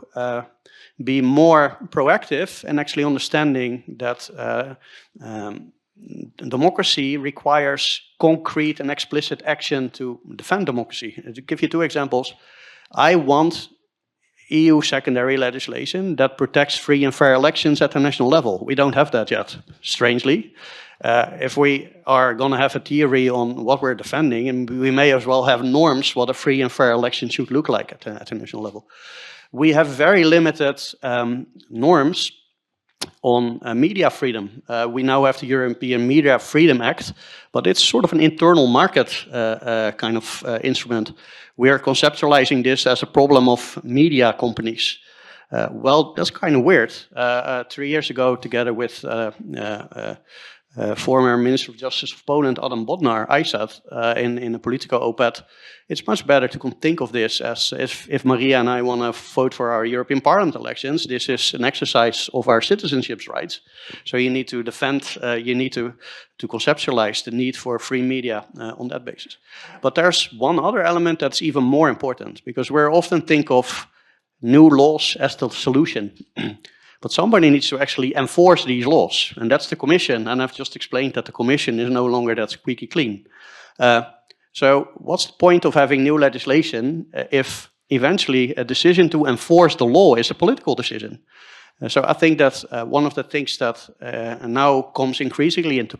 be more proactive in actually understanding that democracy requires concrete and explicit action to defend democracy. To give you two examples, I want EU secondary legislation that protects free and fair elections at the national level. We don't have that yet, strangely. If we are going to have a theory on what we're defending, and we may as well have norms what a free and fair election should look like at the national level. We have very limited norms on media freedom. We now have the European Media Freedom Act, but it's sort of an internal market kind of instrument. We are conceptualizing this as a problem of media companies. Well, that's kind of weird. 3 years ago, together with former Minister of Justice of Poland, Adam Bodnar, I said in a Politico op-ed, it's much better to think of this as if Marija and I want to vote for our European Parliament elections, this is an exercise of our citizenship rights. So you need to defend, you need to conceptualize the need for free media on that basis. But there's one other element that's even more important, because we often think of new laws as the solution. But somebody needs to actually enforce these laws, and that's the Commission. And I've just explained that the Commission is no longer that squeaky clean. So what's the point of having new legislation if eventually a decision to enforce the law is a political decision? So I think that one of the things that now comes increasingly into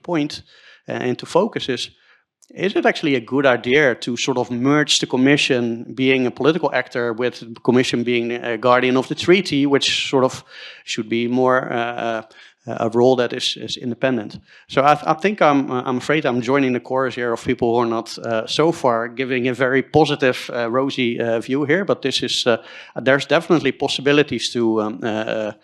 focus is it actually a good idea to sort of merge the Commission being a political actor with the Commission being a guardian of the treaty, which sort of should be more a role that is independent. So I think I'm afraid I'm joining the chorus here of people who are not so far giving a very positive, rosy view here. But this is there's definitely possibilities to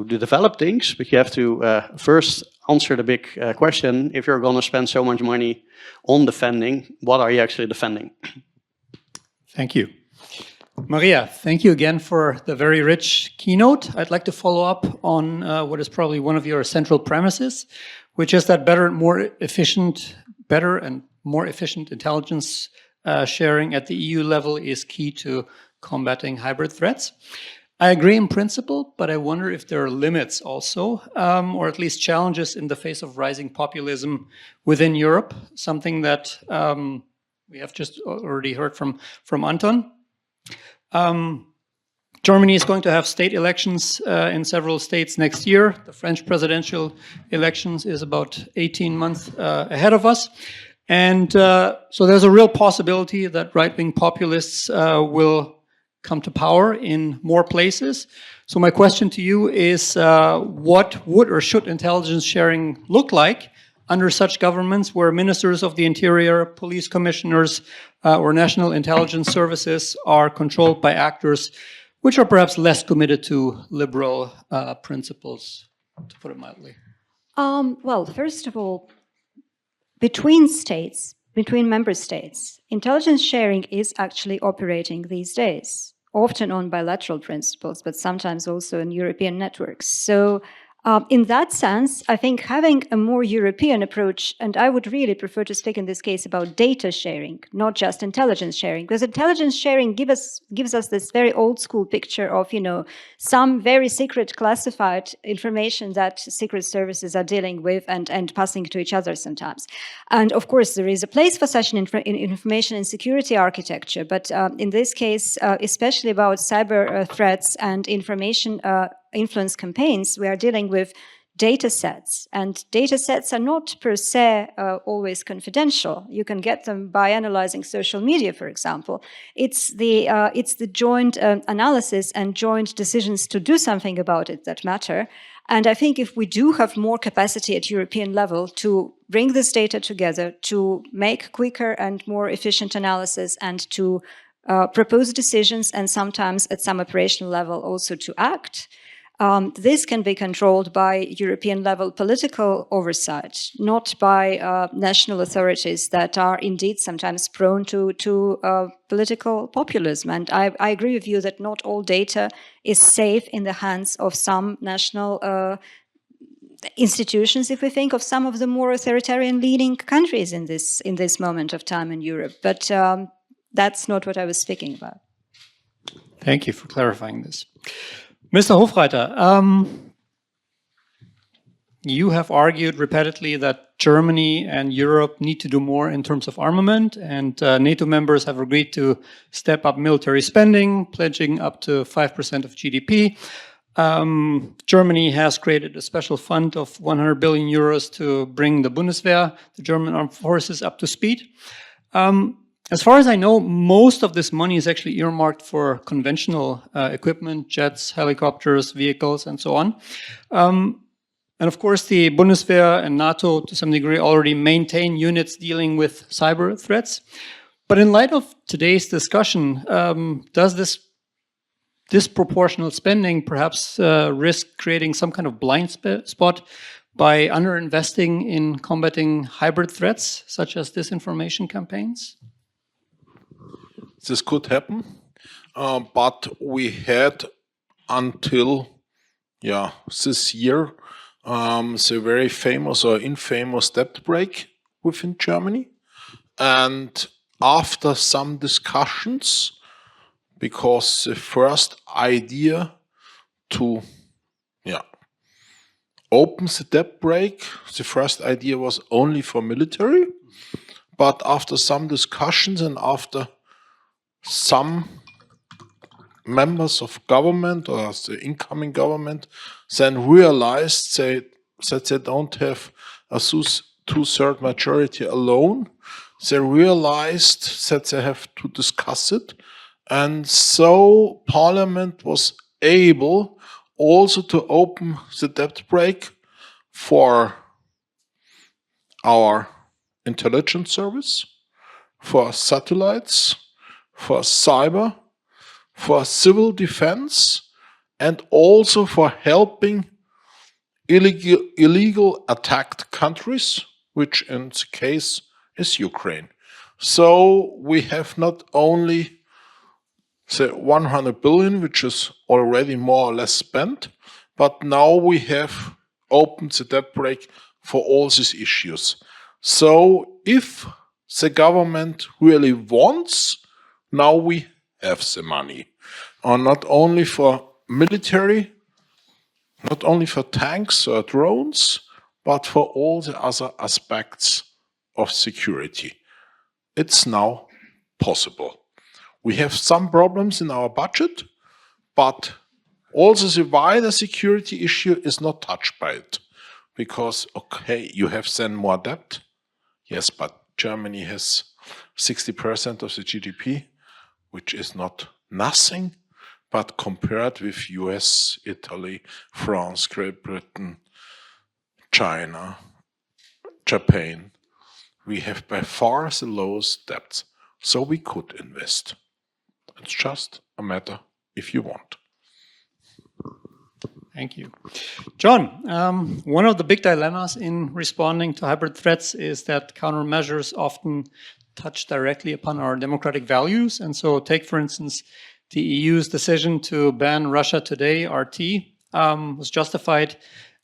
develop things, but you have to first answer the big question: if you're going to spend so much money on defending, what are you actually defending? Thank you. Maria, thank you again for the very rich keynote. I'd like to follow up on what is probably one of your central premises, which is that better and more efficient intelligence sharing at the EU level is key to combating hybrid threats. I agree in principle, but I wonder if there are limits also, or at least challenges in the face of rising populism within Europe, something that we have just already heard from Anton. Germany is going to have state elections in several states next year. The French presidential elections is about 18 months ahead of us. And so there's a real possibility that right-wing populists will come to power in more places. So my question to you is, what would or should intelligence sharing look like under such governments where ministers of the interior, police commissioners, or national intelligence services are controlled by actors which are perhaps less committed to liberal principles, to put it mildly? Well, first of all, between states, between member states, intelligence sharing is actually operating these days, often on bilateral principles, but sometimes also in European networks. So in that sense, I think having a more European approach, and I would really prefer to speak in this case about data sharing, not just intelligence sharing, because intelligence sharing gives us this very old school picture of, some very secret classified information that secret services are dealing with and passing to each other sometimes. And of course, there is a place for such an information and security architecture, but in this case, especially about cyber threats and information influence campaigns, we are dealing with data sets, and data sets are not per se always confidential. You can get them by analyzing social media, for example. It's the joint analysis and joint decisions to do something about it that matter. And I think if we do have more capacity at European level to bring this data together, to make quicker and more efficient analysis, and to propose decisions, and sometimes at some operational level also to act, this can be controlled by European level political oversight, not by national authorities that are indeed sometimes prone to political populism. And I agree with you that not all data is safe in the hands of some national institutions, if we think of some of the more authoritarian leading countries in this moment of time in Europe. But that's not what I was speaking about. Thank you for clarifying this. Mr. Hofreiter, you have argued repeatedly that Germany and Europe need to do more in terms of armament, and NATO members have agreed to step up military spending, pledging up to 5% of GDP. Germany has created a special fund of 100 billion euros to bring the Bundeswehr, the German armed forces, up to speed. As far as I know, most of this money is actually earmarked for conventional equipment, jets, helicopters, vehicles, and so on. And of course, the Bundeswehr and NATO, to some degree, already maintain units dealing with cyber threats. But in light of today's discussion, does this disproportional spending perhaps risk creating some kind of blind spot by underinvesting in combating hybrid threats, such as disinformation campaigns? This could happen, but we had until this year the very famous or infamous debt break within Germany, and after some discussions, because the first idea to open the debt break, the first idea was only for military, but after some discussions and after some members of government or the incoming government then realized that they don't have a two-thirds majority alone. They realized that they have to discuss it. And so Parliament was able also to open the debt brake for our intelligence service, for satellites, for cyber, for civil defense, and also for helping illegal attacked countries, which in the case is Ukraine. So we have not only the 100 billion, which is already more or less spent, but now we have opened the debt brake for all these issues. So if the government really wants, now we have the money. Or not only for military, not only for tanks or drones, but for all the other aspects of security. It's now possible. We have some problems in our budget, but also the wider security issue is not touched by it. Because, okay, you have then more debt. Yes, but Germany has 60% of the GDP, which is not nothing, but compared with US, Italy, France, Great Britain, China, Japan, we have by far the lowest debts. So we could invest. It's just a matter if you want. Thank you. John, one of the big dilemmas in responding to hybrid threats is that countermeasures often touch directly upon our democratic values. And so take, for instance, the EU's decision to ban Russia Today, RT, was justified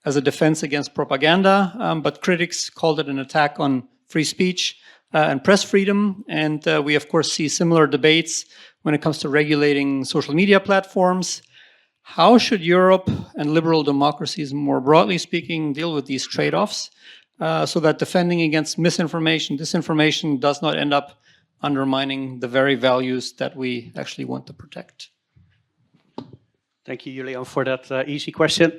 as a defense against propaganda, but critics called it an attack on free speech and press freedom. And we, of course, see similar debates when it comes to regulating social media platforms. How should Europe and liberal democracies, more broadly speaking, deal with these trade-offs so that defending against misinformation, disinformation does not end up undermining the very values that we actually want to protect? Thank you, Julian, for that easy question.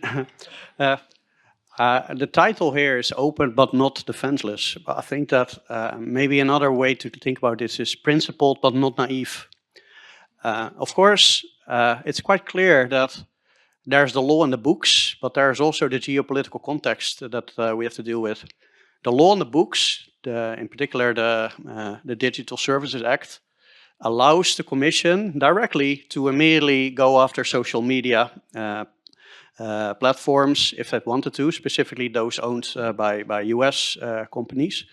The title here is Open but Not Defenceless. I think that maybe another way to think about this is principled but not naive. Of course, it's quite clear that there's the law in the books, but there's also the geopolitical context that we have to deal with. The law in the books, in particular the Digital Services Act, allows the Commission directly to immediately go after social media platforms if they wanted to, specifically those owned by US companies.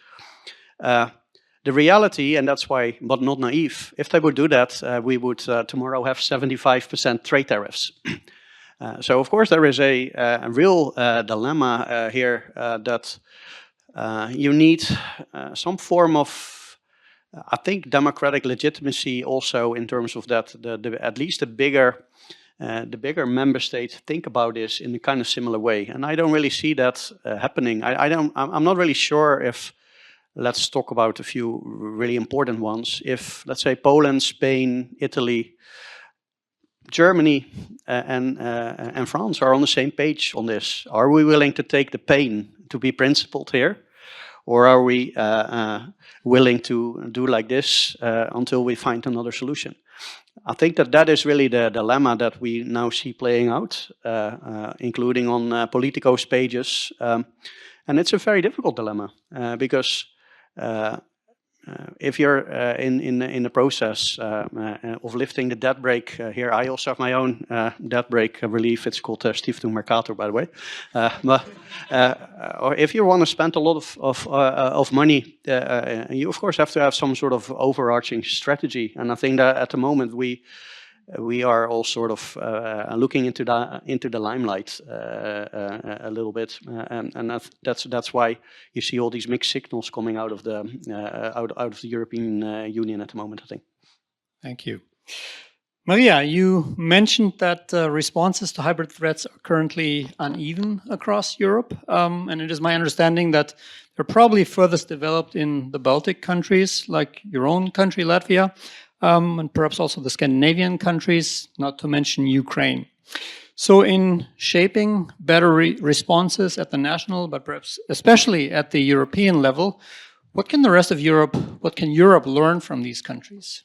The reality, and that's why, but not naive, if they would do that, we would tomorrow have 75% trade tariffs. So, of course, there is a real dilemma here that you need some form of, I think, democratic legitimacy also in terms of that, at least the bigger member states think about this in a kind of similar way. And I don't really see that happening. I'm not really sure if, let's talk about a few really important ones. If, let's say, Poland, Spain, Italy, Germany, and France are on the same page on this, are we willing to take the pain to be principled here? Or are we willing to do like this until we find another solution? I think that is really the dilemma that we now see playing out, including on Politico's pages. And it's a very difficult dilemma because if you're in the process of lifting the debt brake here, I also have my own debt brake relief. It's called Stiftung Mercator, by the way. Or if you want to spend a lot of money, you of course have to have some sort of overarching strategy. And I think that at the moment we are all sort of looking into the limelight a little bit, and that's why you see all these mixed signals coming out of the out of the European Union at the moment, I think. Thank you. Marija, you mentioned that responses to hybrid threats are currently uneven across Europe, and it is my understanding that they're probably furthest developed in the Baltic countries, like your own country, Latvia. and perhaps also the Scandinavian countries, not to mention Ukraine. So in shaping better responses at the national, but perhaps especially at the European level, what can the rest of Europe, what can Europe learn from these countries?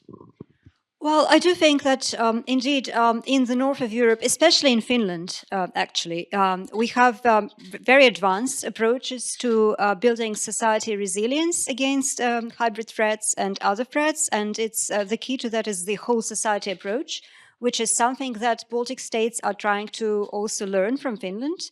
Well, I do think that indeed in the north of Europe, especially in Finland, actually, we have very advanced approaches to building society resilience against hybrid threats and other threats. And it's the key to that is the whole society approach, which is something that Baltic states are trying to also learn from Finland.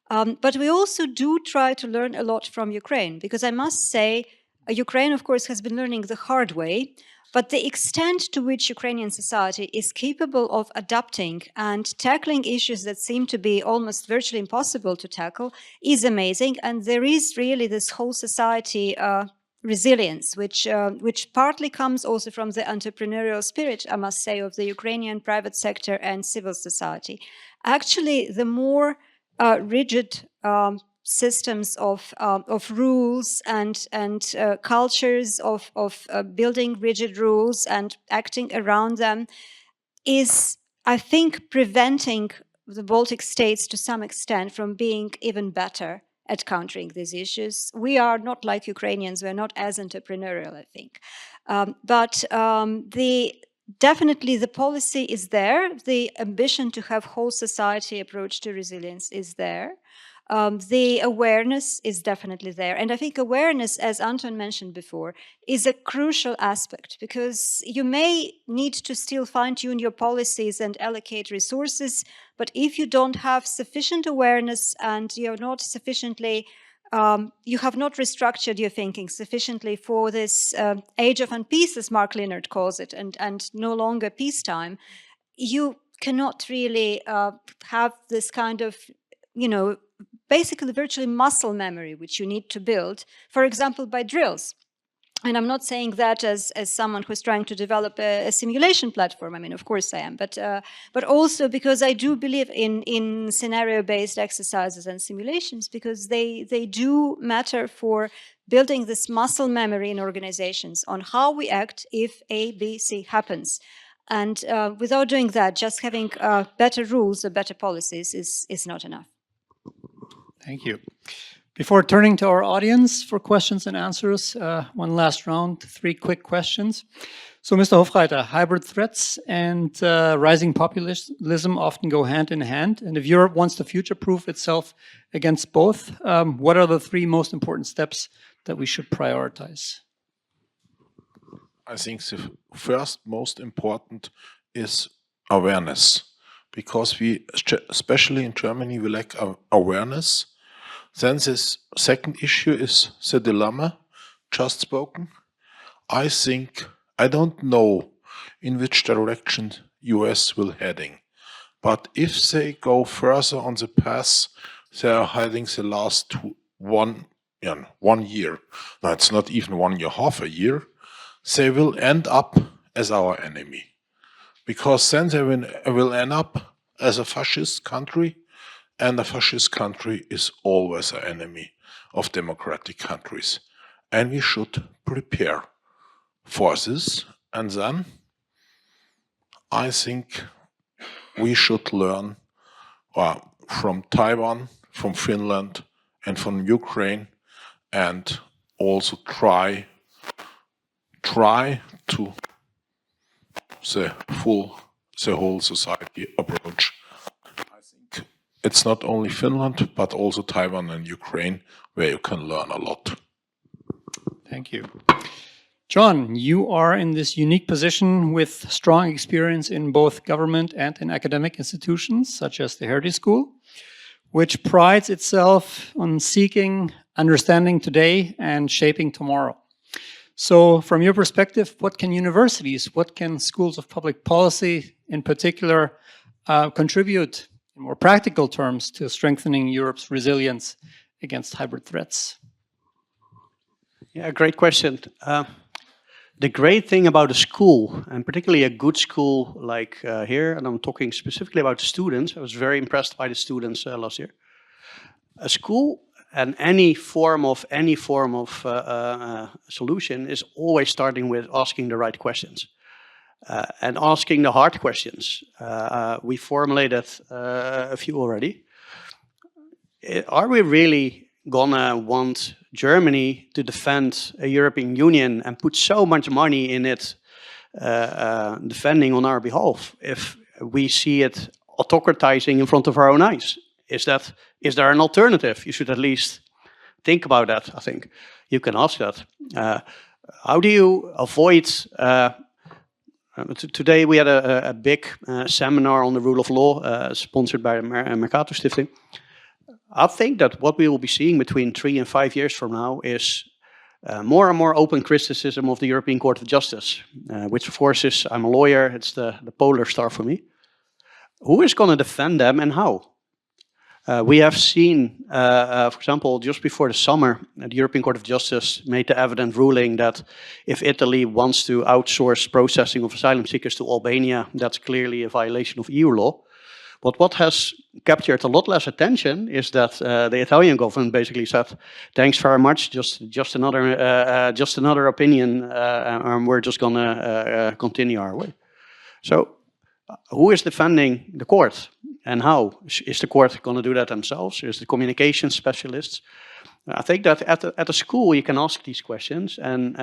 But we also do try to learn a lot from Ukraine, because I must say, Ukraine, of course, has been learning the hard way. But the extent to which Ukrainian society is capable of adapting and tackling issues that seem to be almost virtually impossible to tackle is amazing. And there is really this whole society resilience, which partly comes also from the entrepreneurial spirit, I must say, of the Ukrainian private sector and civil society. Actually, the more rigid systems of rules and cultures of building rigid rules and acting around them is, I think, preventing the Baltic states to some extent from being even better at countering these issues. We are not like Ukrainians, we're not as entrepreneurial, I think. But definitely the policy is there, the ambition to have whole society approach to resilience is there. The awareness is definitely there. And I think awareness, as Anton mentioned before, is a crucial aspect, because you may need to still fine-tune your policies and allocate resources, but if you don't have sufficient awareness and you're not sufficiently, you have not restructured your thinking sufficiently for this age of unpeace, as Mark Leonard calls it, and no longer peacetime, you cannot really have this kind of, basically virtually muscle memory, which you need to build, for example, by drills. And I'm not saying that as someone who's trying to develop a simulation platform. I mean, of course I am, but also because I do believe in scenario-based exercises and simulations, because they do matter for building this muscle memory in organizations on how we act if A, B, C happens. And without doing that, just having better rules or better policies is not enough. Thank you. Before turning to our audience for questions and answers, one last round, 3 quick questions. So, Mr. Hofreiter, hybrid threats and rising populism often go hand in hand. And if Europe wants to future-proof itself against both, what are the 3 most important steps that we should prioritize? I think the first most important is awareness, because we, especially in Germany, we lack awareness. Then this second issue is the dilemma just spoken. I think, I don't know in which direction US will heading, but if they go further on the path they are heading the last 1 year, no, it's not even 1 year, half a year, they will end up as our enemy. Because then they will end up as a fascist country, and a fascist country is always an enemy of democratic countries. And we should prepare for this. And then I think we should learn from Taiwan, from Finland, and from Ukraine, and also try to the whole society approach. I think it's not only Finland, but also Taiwan and Ukraine, where you can learn a lot. Thank you. John, you are in this unique position with strong experience in both government and in academic institutions, such as the Hertie School, which prides itself on seeking understanding today and shaping tomorrow. So from your perspective, what can universities, what can schools of public policy in particular contribute in more practical terms to strengthening Europe's resilience against hybrid threats? Yeah, great question. The great thing about a school, and particularly a good school like here, and I'm talking specifically about students, I was very impressed by the students last year. A school and any form of solution is always starting with asking the right questions. and asking the hard questions. We formulated a few already. Are we really gonna want Germany to defend a European Union and put so much money in it defending on our behalf if we see it autocratizing in front of our own eyes? Is there an alternative? You should at least think about that, I think. You can ask that. How do you avoid... today we had a big seminar on the rule of law sponsored by the Mercator Stiftung. I think that what we will be seeing between 3 and 5 years from now is more and more open criticism of the European Court of Justice, which of course is, I'm a lawyer, it's the polar star for me. Who is going to defend them and how? We have seen, for example, just before the summer, the European Court of Justice made the evident ruling that if Italy wants to outsource processing of asylum seekers to Albania, that's clearly a violation of EU law. But what has captured a lot less attention is that the Italian government basically said, "Thanks very much, just another opinion, and we're just gonna continue our way." So, who is defending the court, and how? Is the court going to do that themselves? Is the communication specialists? I think that at a school you can ask these questions and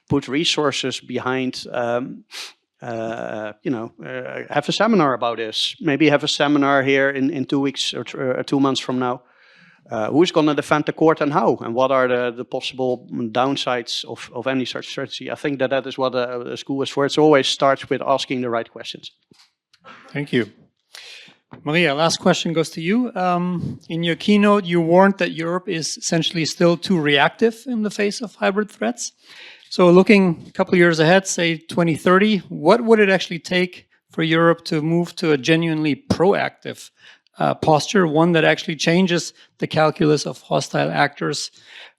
put resources behind. Have a seminar about this. Maybe have a seminar here in 2 weeks or 2 months from now. Who's going to defend the court and how? And what are the possible downsides of any such strategy? I think that is what a school is for. It always starts with asking the right questions. Thank you. Marija, last question goes to you. In your keynote, you warned that Europe is essentially still too reactive in the face of hybrid threats. So looking a couple of years ahead, say 2030, what would it actually take for Europe to move to a genuinely proactive posture, one that actually changes the calculus of hostile actors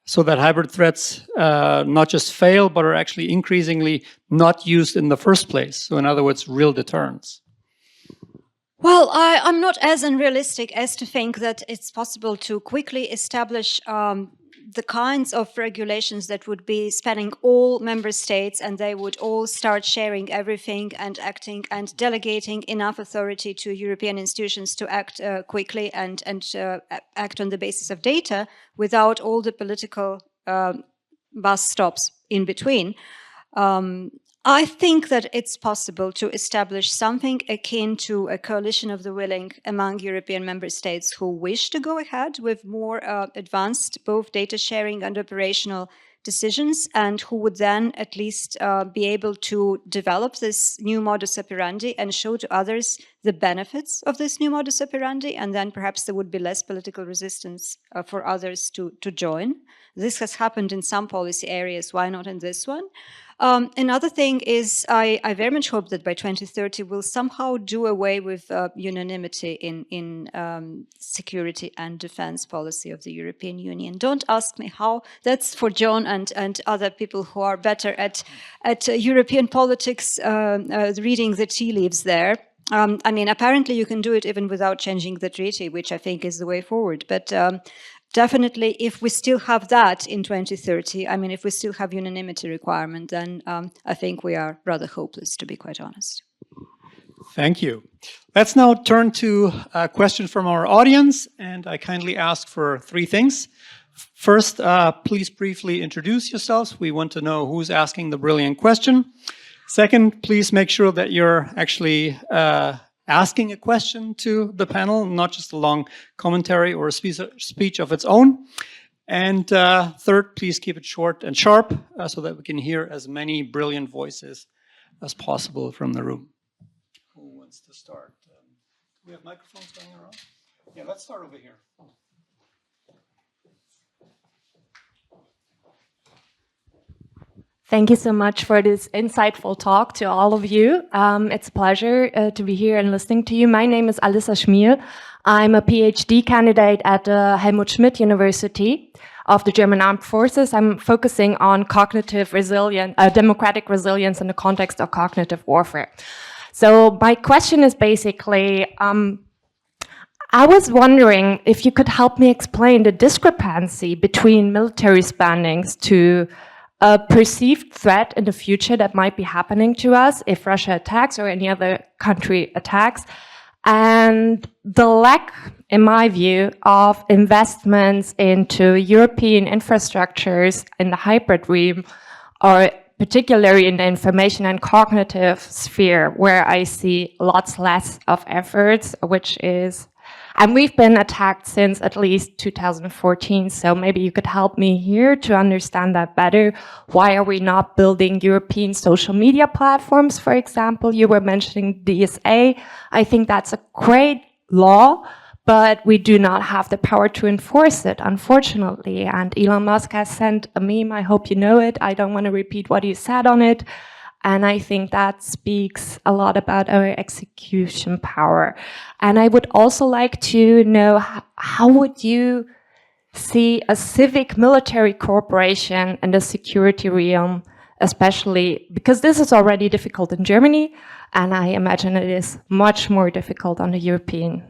so that hybrid threats not just fail, but are actually increasingly not used in the first place? So in other words, real deterrents. Well, I'm not as unrealistic as to think that it's possible to quickly establish the kinds of regulations that would be spanning all member states, and they would all start sharing everything and acting and delegating enough authority to European institutions to act quickly and act on the basis of data without all the political bus stops in between. I think that it's possible to establish something akin to a coalition of the willing among European member states who wish to go ahead with more advanced both data sharing and operational decisions, and who would then at least be able to develop this new modus operandi and show to others the benefits of this new modus operandi, and then perhaps there would be less political resistance for others to join. This has happened in some policy areas, why not in this one? Another thing is I very much hope that by 2030 we'll somehow do away with unanimity in security and defense policy of the European Union. Don't ask me how. That's for John and other people who are better at European politics, reading the tea leaves there. I mean, apparently you can do it even without changing the treaty, which I think is the way forward. But definitely, if we still have that in 2030, I mean, if we still have unanimity requirement, then I think we are rather hopeless, to be quite honest. Thank you. Let's now turn to a question from our audience, and I kindly ask for 3 things. First, please briefly introduce yourselves. We want to know who's asking the brilliant question. Second, please make sure that you're actually asking a question to the panel, not just a long commentary or a speech of its own. And third, please keep it short and sharp so that we can hear as many brilliant voices as possible from the room. Who wants to start? Do we have microphones going around? Yeah, let's start over here. Thank you so much for this insightful talk to all of you. It's a pleasure to be here and listening to you. My name is Alissa Schmiel. I'm a PhD candidate at the Helmut Schmidt University of the German Armed Forces. I'm focusing on cognitive resilience, democratic resilience in the context of cognitive warfare. So my question is basically, I was wondering if you could help me explain the discrepancy between military spendings to a perceived threat in the future that might be happening to us if Russia attacks or any other country attacks. And the lack, in my view, of investments into European infrastructures in the hybrid realm, or particularly in the information and cognitive sphere, where I see lots less of efforts, which is, and we've been attacked since at least 2014, so maybe you could help me here to understand that better. Why are we not building European social media platforms, for example? You were mentioning DSA. I think that's a great law, but we do not have the power to enforce it, unfortunately. And Elon Musk has sent a meme, I hope you know it. I don't want to repeat what he said on it. And I think that speaks a lot about our execution power. And I would also like to know, how would you see a civic military cooperation in the security realm, especially because this is already difficult in Germany, and I imagine it is much more difficult on the European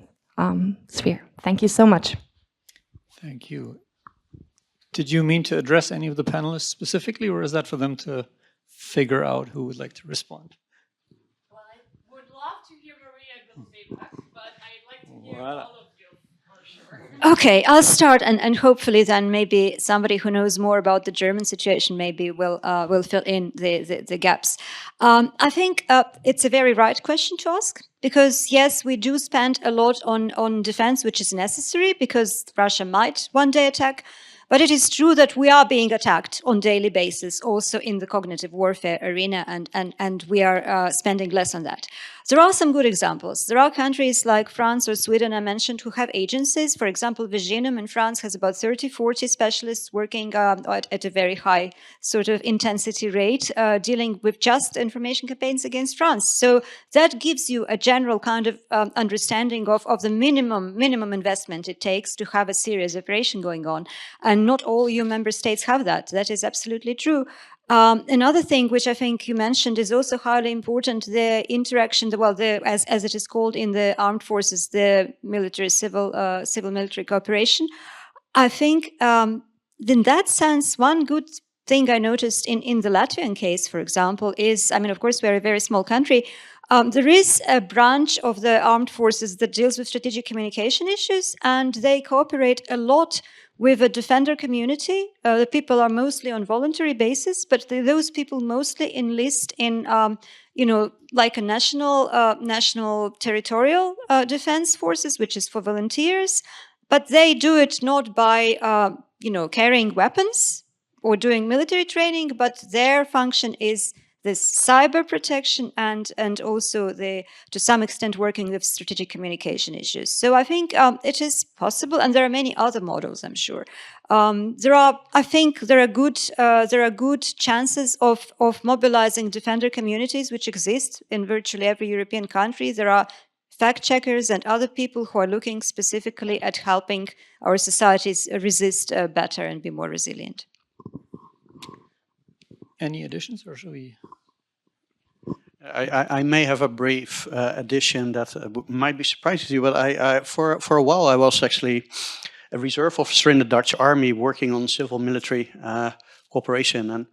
sphere. Thank you so much. Thank you. Did you mean to address any of the panelists specifically, or is that for them to figure out who would like to respond? Well, I would love to hear Marija Golubeva, but I'd like to hear all of you for sure. Okay, I'll start, and hopefully then maybe somebody who knows more about the German situation maybe will fill in the gaps. I think it's a very right question to ask, because yes, we do spend a lot on defense, which is necessary because Russia might one day attack. But it is true that we are being attacked on a daily basis, also in the cognitive warfare arena, and we are spending less on that. There are some good examples. There are countries like France or Sweden I mentioned who have agencies. For example, Viginum in France has about 30-40 specialists working at a very high sort of intensity rate, dealing with just information campaigns against France. So that gives you a general kind of understanding of the minimum investment it takes to have a serious operation going on. And not all EU member states have that. That is absolutely true. Another thing which I think you mentioned is also highly important, the interaction, as it is called in the armed forces, the civil-military cooperation. I think in that sense, one good thing I noticed in the Latvian case, for example, is, I mean, of course, we're a very small country. There is a branch of the armed forces that deals with strategic communication issues, and they cooperate a lot with a defender community. The people are mostly on voluntary basis, but those people mostly enlist in, like a national territorial defense forces, which is for volunteers. But they do it not by, carrying weapons or doing military training, but their function is this cyber protection and also to some extent working with strategic communication issues. So I think it is possible, and there are many other models, I'm sure. There are good chances of mobilizing defender communities which exist in virtually every European country. There are fact checkers and other people who are looking specifically at helping our societies resist better and be more resilient. Any additions, or should we? I may have a brief addition that might be surprising to you, but for a while I was actually a reserve officer in the Dutch army working on civil-military cooperation. And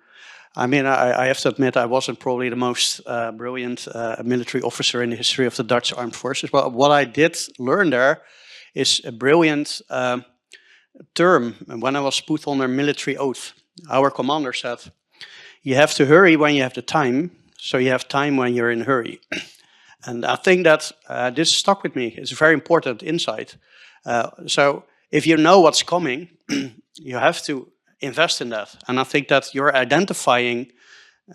I mean, I have to admit I wasn't probably the most brilliant military officer in the history of the Dutch armed forces, but what I did learn there is a brilliant term. And when I was put on a military oath, our commander said, you have to hurry when you have the time, so you have time when you're in a hurry. And I think that this stuck with me. It's a very important insight. So if you know what's coming, you have to invest in that. And I think that you're identifying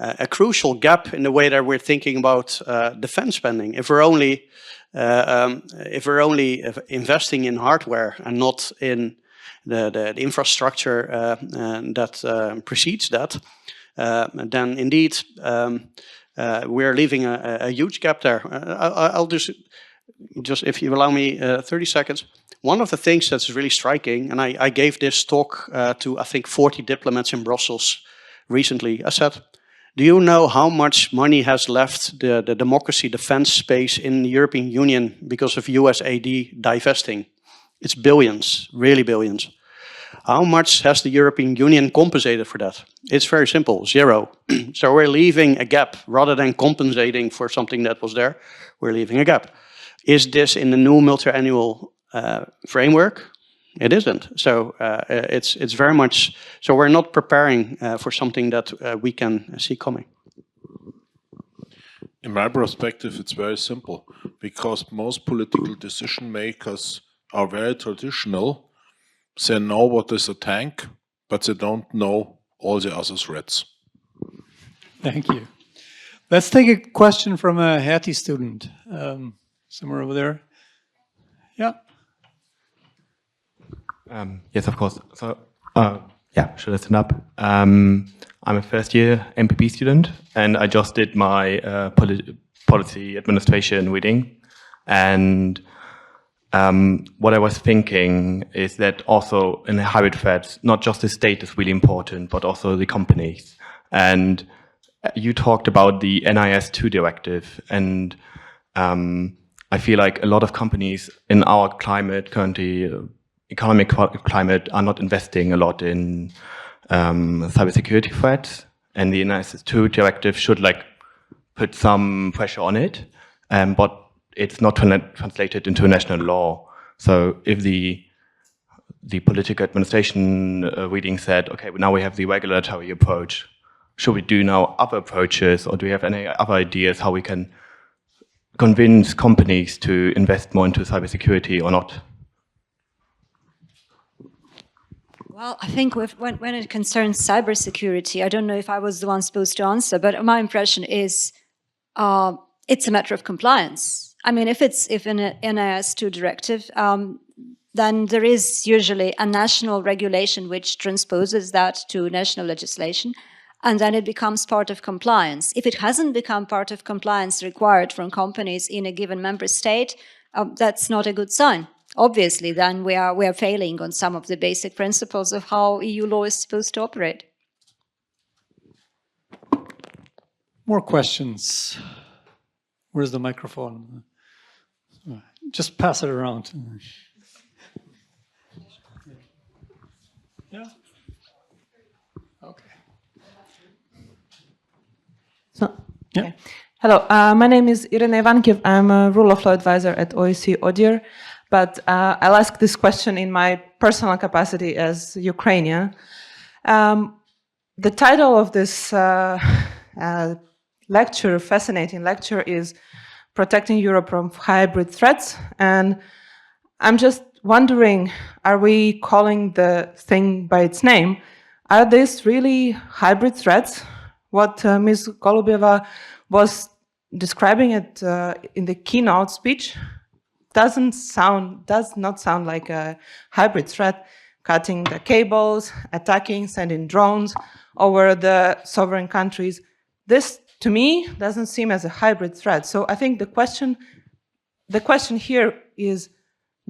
a crucial gap in the way that we're thinking about defense spending. If we're only investing in hardware and not in the infrastructure that precedes that, then indeed we're leaving a huge gap there. I'll just, if you allow me 30 seconds. One of the things that's really striking, and I gave this talk to I think 40 diplomats in Brussels recently. I said, do you know how much money has left the democracy defense space in the European Union because of US AD divesting? It's billions, really billions. How much has the European Union compensated for that? It's very simple, 0. So we're leaving a gap. Rather than compensating for something that was there, we're leaving a gap. Is this in the new multi-annual framework? It isn't. So it's very much, so we're not preparing for something that we can see coming. In my perspective, it's very simple, because most political decision makers are very traditional. They know what is a tank, but they don't know all the other threats. Thank you. Let's take a question from a Hertie student, somewhere over there. Yeah. Yes, of course. So, yeah, should I stand up? I'm a first-year MPP student, and I just did my policy administration reading. And what I was thinking is that also in the hybrid threats, not just the state is really important, but also the companies. And you talked about the NIS2 directive, and I feel like a lot of companies in our climate currently, economic climate, are not investing a lot in cybersecurity threats, and the NIS2 directive should put some pressure on it, but it's not translated into national law. So if the political administration reading said, okay, now we have the regulatory approach, should we do now other approaches, or do we have any other ideas how we can convince companies to invest more into cybersecurity or not? Well, I think when it concerns cybersecurity, I don't know if I was the one supposed to answer, but my impression is it's a matter of compliance. I mean, if in an NIS2 directive, then there is usually a national regulation which transposes that to national legislation, and then it becomes part of compliance. If it hasn't become part of compliance required from companies in a given member state, that's not a good sign. Obviously, then we are failing on some of the basic principles of how EU law is supposed to operate. More questions? Where's the microphone? Just pass it around. Yeah. Okay. So, yeah. Okay. Hello, my name is Irina Ivankiev. I'm a rule of law advisor at OSCE ODIHR, but I'll ask this question in my personal capacity as Ukrainian. The title of this lecture, fascinating lecture, is Protecting Europe from Hybrid Threats. And I'm just wondering, are we calling the thing by its name? Are these really hybrid threats? What Ms. Golubeva was describing it in the keynote speech does not sound like a hybrid threat, cutting the cables, attacking, sending drones over the sovereign countries. This, to me, doesn't seem as a hybrid threat. So I think the question here is,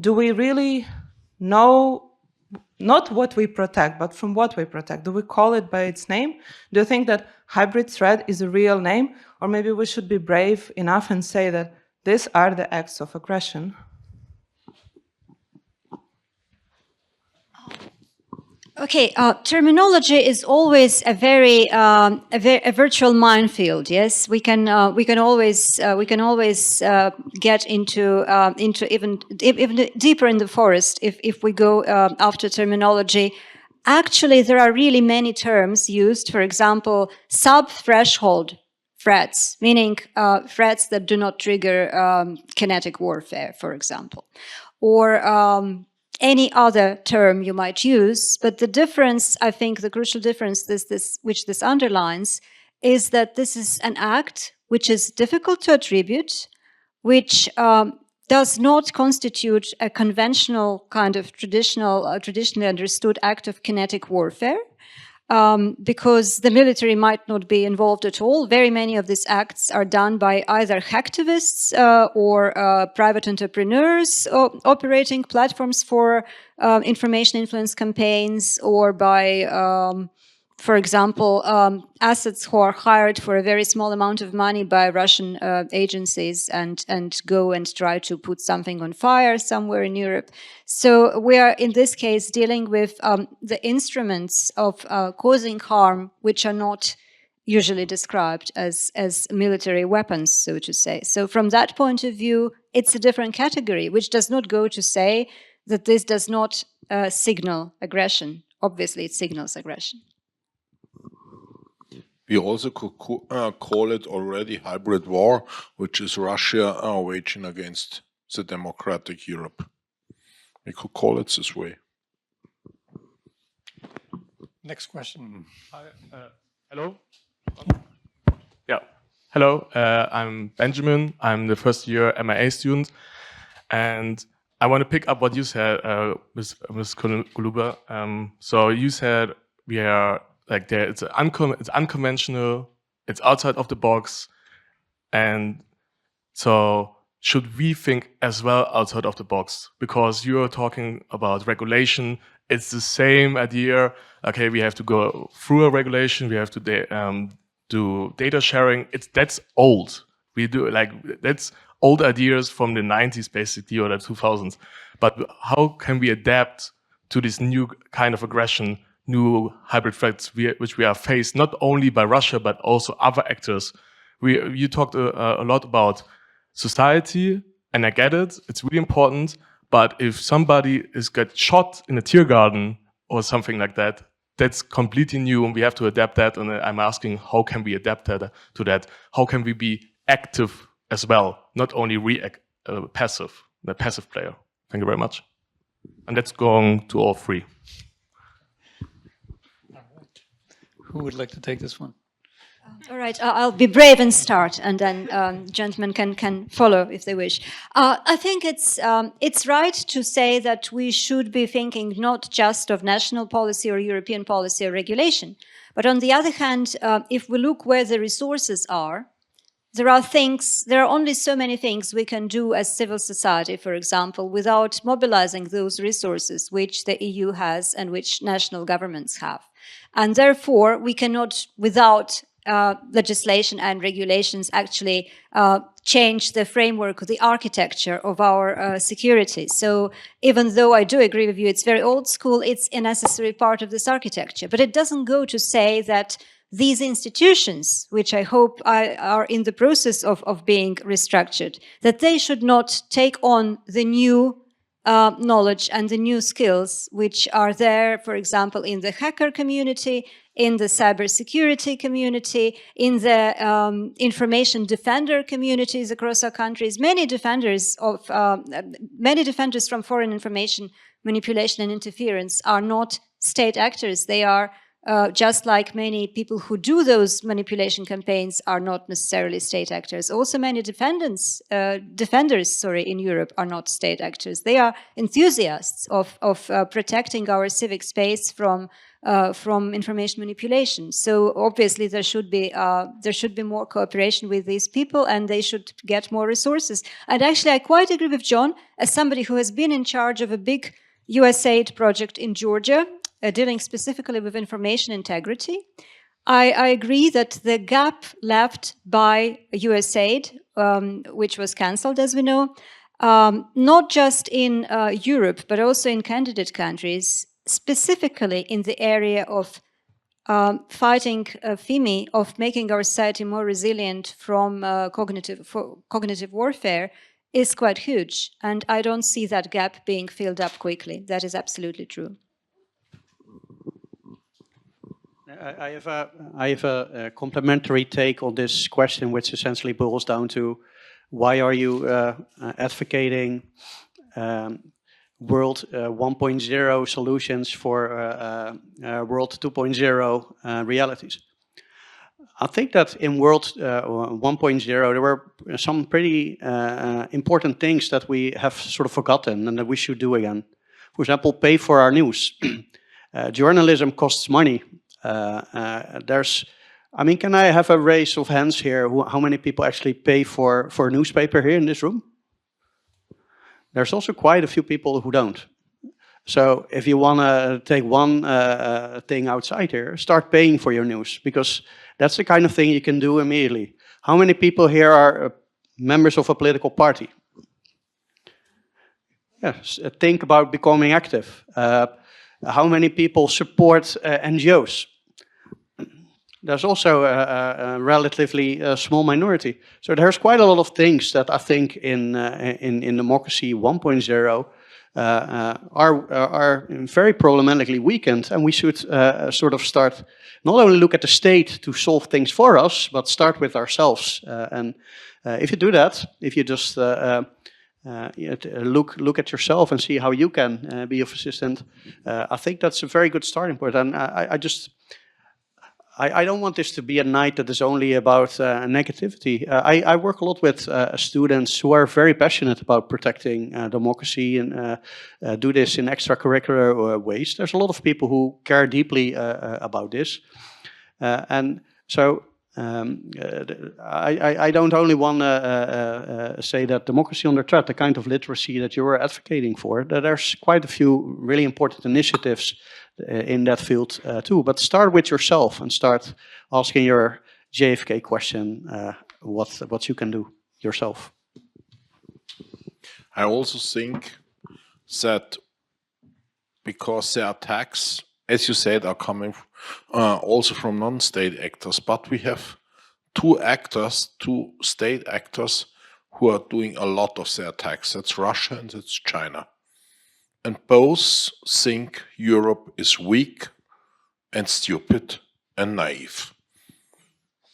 do we really know not what we protect, but from what we protect? Do we call it by its name? Do you think that hybrid threat is a real name? Or maybe we should be brave enough and say that these are the acts of aggression? Okay, terminology is always a very a virtual minefield. Yes, we can always get into even deeper in the forest if we go after terminology. Actually, there are really many terms used. For example, sub-threshold threats, meaning threats that do not trigger kinetic warfare, for example, or any other term you might use. But the difference, I think, the crucial difference which this underlines is that this is an act which is difficult to attribute, which does not constitute a conventional kind of traditionally understood act of kinetic warfare, because the military might not be involved at all. Very many of these acts are done by either hacktivists or private entrepreneurs operating platforms for information influence campaigns, or by for example, assets who are hired for a very small amount of money by Russian agencies and go and try to put something on fire somewhere in Europe. So we are, in this case, dealing with the instruments of causing harm, which are not usually described as military weapons, so to say. So from that point of view, it's a different category, which does not go to say that this does not signal aggression. Obviously, it signals aggression. We also could call it already hybrid war, which is Russia waging against the democratic Europe. We could call it this way. Next question. Hi, hello. Yeah, hello. I'm Benjamin. I'm the first year MIA student, and I want to pick up what you said, Ms. Golubeva. So you said we are like there. It's unconventional. It's outside of the box, and so should we think as well outside of the box? Because you are talking about regulation. It's the same idea. Okay, we have to go through a regulation. We have to do data sharing. That's old. We do that's old ideas from the 90s basically, or the 2000s. But how can we adapt to this new kind of aggression, new hybrid threats which we are faced not only by Russia but also other actors? You talked a lot about society, and I get it. It's really important. But if somebody gets shot in a tear garden or something like that, that's completely new, and we have to adapt that. And I'm asking, how can we adapt to that? How can we be active as well, not only passive, the passive player? Thank you very much. And that's going to all three. Who would like to take this one? All right, I'll be brave and start, and then gentlemen can follow if they wish. I think it's right to say that we should be thinking not just of national policy or European policy or regulation, but on the other hand, if we look where the resources are, there are only so many things we can do as civil society, for example, without mobilizing those resources which the EU has and which national governments have. And therefore, we cannot, without legislation and regulations, actually change the framework, the architecture of our security. So even though I do agree with you, it's very old school, it's a necessary part of this architecture. But it doesn't go to say that these institutions, which I hope are in the process of being restructured, that they should not take on the new knowledge and the new skills which are there, for example, in the hacker community, in the cybersecurity community, in the information defender communities across our countries. Many defenders from foreign information manipulation and interference are not state actors. They are just like many people who do those manipulation campaigns are not necessarily state actors. Also, many defenders in Europe are not state actors. They are enthusiasts of protecting our civic space from information manipulation. So obviously there should be more cooperation with these people, and they should get more resources. And actually, I quite agree with John, as somebody who has been in charge of a big USAID project in Georgia, dealing specifically with information integrity. I agree that the gap left by USAID, which was cancelled, as we know, not just in Europe, but also in candidate countries, specifically in the area of fighting FIMI, of making our society more resilient from cognitive warfare, is quite huge. And I don't see that gap being filled up quickly. That is absolutely true. I have a complementary take on this question, which essentially boils down to why are you advocating World 1.0 solutions for World 2.0 realities? I think that in World 1.0 there were some pretty important things that we have sort of forgotten and that we should do again. For example, pay for our news. Journalism costs money. Can I have a raise of hands here? How many people actually pay for a newspaper here in this room? There's also quite a few people who don't. So if you want to take one thing outside here, start paying for your news, because that's the kind of thing you can do immediately. How many people here are members of a political party? Yes, think about becoming active. How many people support NGOs? There's also a relatively small minority. So there's quite a lot of things that I think in democracy 1.0 are very problematically weakened, and we should sort of start not only look at the state to solve things for us, but start with ourselves. And if you do that, if you just look at yourself and see how you can be of assistance, I think that's a very good starting point. And I don't want this to be a night that is only about negativity. I work a lot with students who are very passionate about protecting democracy and do this in extracurricular ways. There's a lot of people who care deeply about this. And so I don't only want to say that democracy under threat, the kind of literacy that you are advocating for, that there's quite a few really important initiatives in that field too. But start with yourself and start asking your JFK question, what you can do yourself. I also think that because the attacks, as you said, are coming also from non-state actors, but we have two state actors who are doing a lot of the attacks. That's Russia and that's China. And both think Europe is weak and stupid and naive.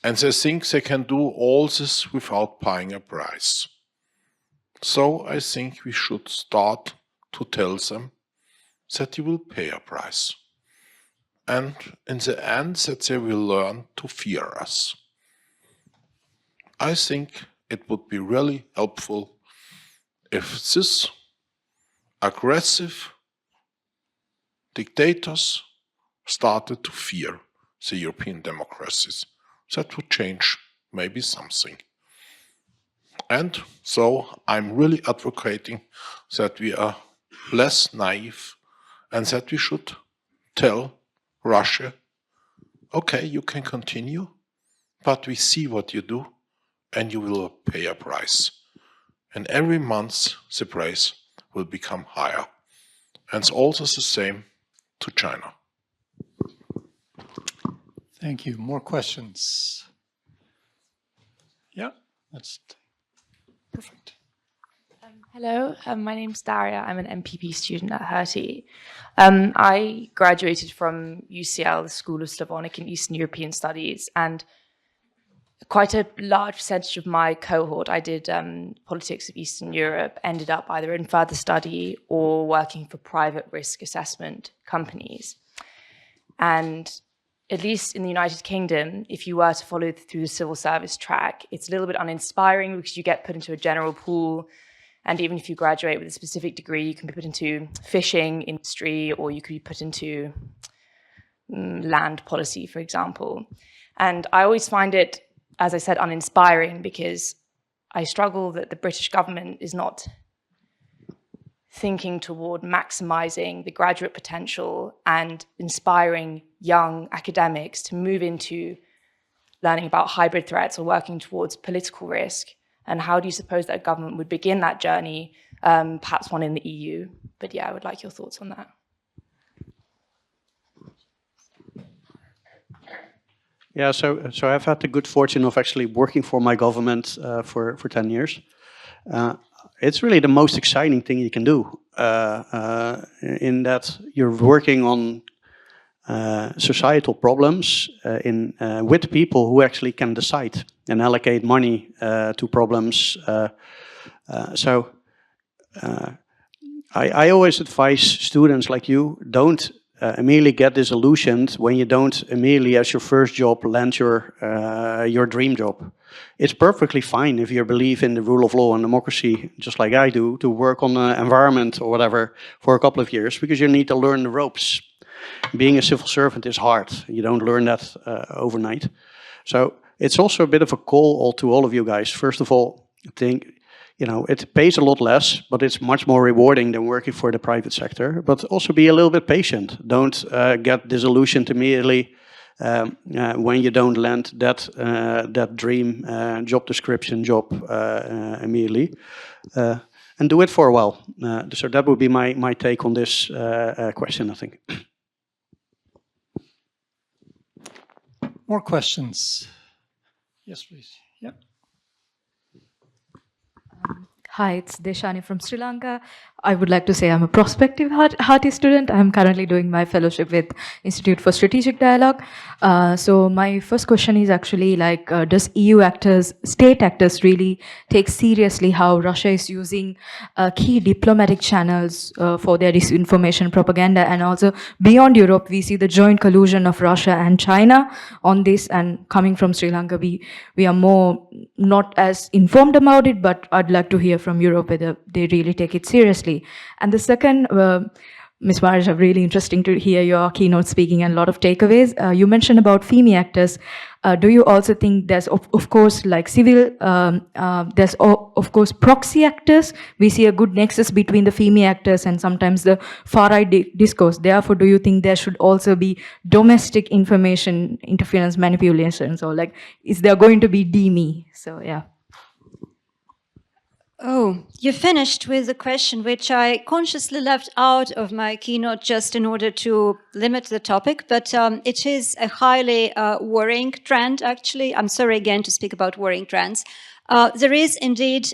And they think they can do all this without paying a price. So I think we should start to tell them that you will pay a price. And in the end, that they will learn to fear us. I think it would be really helpful if this aggressive dictators started to fear the European democracies. That would change maybe something. And so I'm really advocating that we are less naive and that we should tell Russia, okay, you can continue, but we see what you do and you will pay a price. And every month the price will become higher. And it's also the same to China. Thank you. More questions? Yeah, that's perfect. Hello, my name's Daria. I'm an MPP student at Hertie. I graduated from UCL, the School of Slavonic and Eastern European Studies, and quite a large percentage of my cohort, I did politics of Eastern Europe, ended up either in further study or working for private risk assessment companies. And at least in the United Kingdom, if you were to follow through the civil service track, it's a little bit uninspiring because you get put into a general pool. And even if you graduate with a specific degree, you can be put into fishing industry, or you could be put into land policy, for example. And I always find it, as I said, uninspiring, because I struggle that the British government is not thinking toward maximizing the graduate potential and inspiring young academics to move into learning about hybrid threats or working towards political risk. And how do you suppose that a government would begin that journey, perhaps one in the EU? But yeah, I would like your thoughts on that. Yeah, so I've had the good fortune of actually working for my government for 10 years. It's really the most exciting thing you can do, in that you're working on societal problems with people who actually can decide and allocate money to problems. I always advise students like you, don't immediately get disillusioned when you don't immediately, as your first job, land your dream job. It's perfectly fine if you believe in the rule of law and democracy, just like I do, to work on the environment or whatever for a couple of years, because you need to learn the ropes. Being a civil servant is hard. You don't learn that overnight. So it's also a bit of a call to all of you guys. First of all, it pays a lot less, but it's much more rewarding than working for the private sector. But also be a little bit patient. Don't get disillusioned immediately when you don't land that dream job description job immediately. And do it for a while. So that would be my take on this question, I think. More questions? Yes, please. Yeah. Hi, it's Deshani from Sri Lanka. I would like to say I'm a prospective Hertie student. I'm currently doing my fellowship with Institute for Strategic Dialogue. So my first question is actually like, does EU actors, state actors really take seriously how Russia is using key diplomatic channels for their disinformation propaganda? And also beyond Europe, we see the joint collusion of Russia and China on this. And coming from Sri Lanka, we are more not as informed about it, but I'd like to hear from Europe whether they really take it seriously. And the second, Ms. Marija, really interesting to hear your keynote speaking and a lot of takeaways. You mentioned about female actors. Do you also think there's, of course, like civil, there's, of course, proxy actors? We see a good nexus between the female actors and sometimes the far-right discourse. Therefore, do you think there should also be domestic information interference manipulations? Or like, is there going to be DME? So, yeah. Oh, you finished with a question which I consciously left out of my keynote just in order to limit the topic, but it is a highly worrying trend, actually. I'm sorry again to speak about worrying trends. There is indeed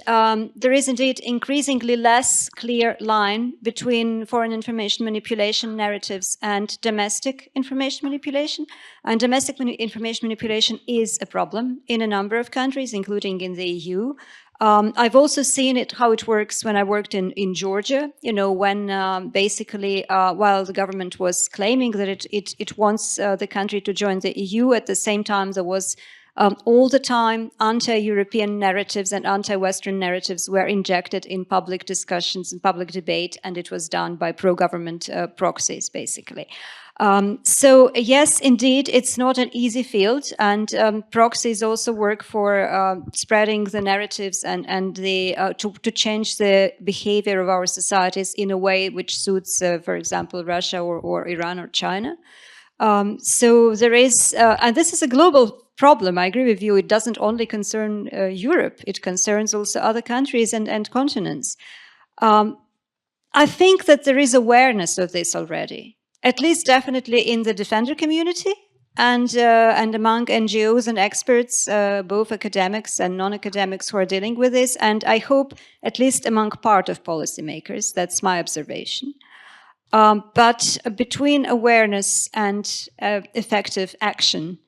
increasingly less clear line between foreign information manipulation narratives and domestic information manipulation. And domestic information manipulation is a problem in a number of countries, including in the EU. I've also seen how it works when I worked in Georgia, when basically while the government was claiming that it wants the country to join the EU, at the same time there was all the time anti-European narratives and anti-Western narratives were injected in public discussions and public debate, and it was done by pro-government proxies, basically. So yes, indeed, it's not an easy field, and proxies also work for spreading the narratives and to change the behavior of our societies in a way which suits, for example, Russia or Iran or China. So there is, and this is a global problem. I agree with you. It doesn't only concern Europe; it concerns also other countries and continents. I think that there is awareness of this already. At least definitely in the defender community and among NGOs and experts, both academics and non-academics who are dealing with this, and I hope at least among part of policymakers. That's my observation. But between awareness and effective action,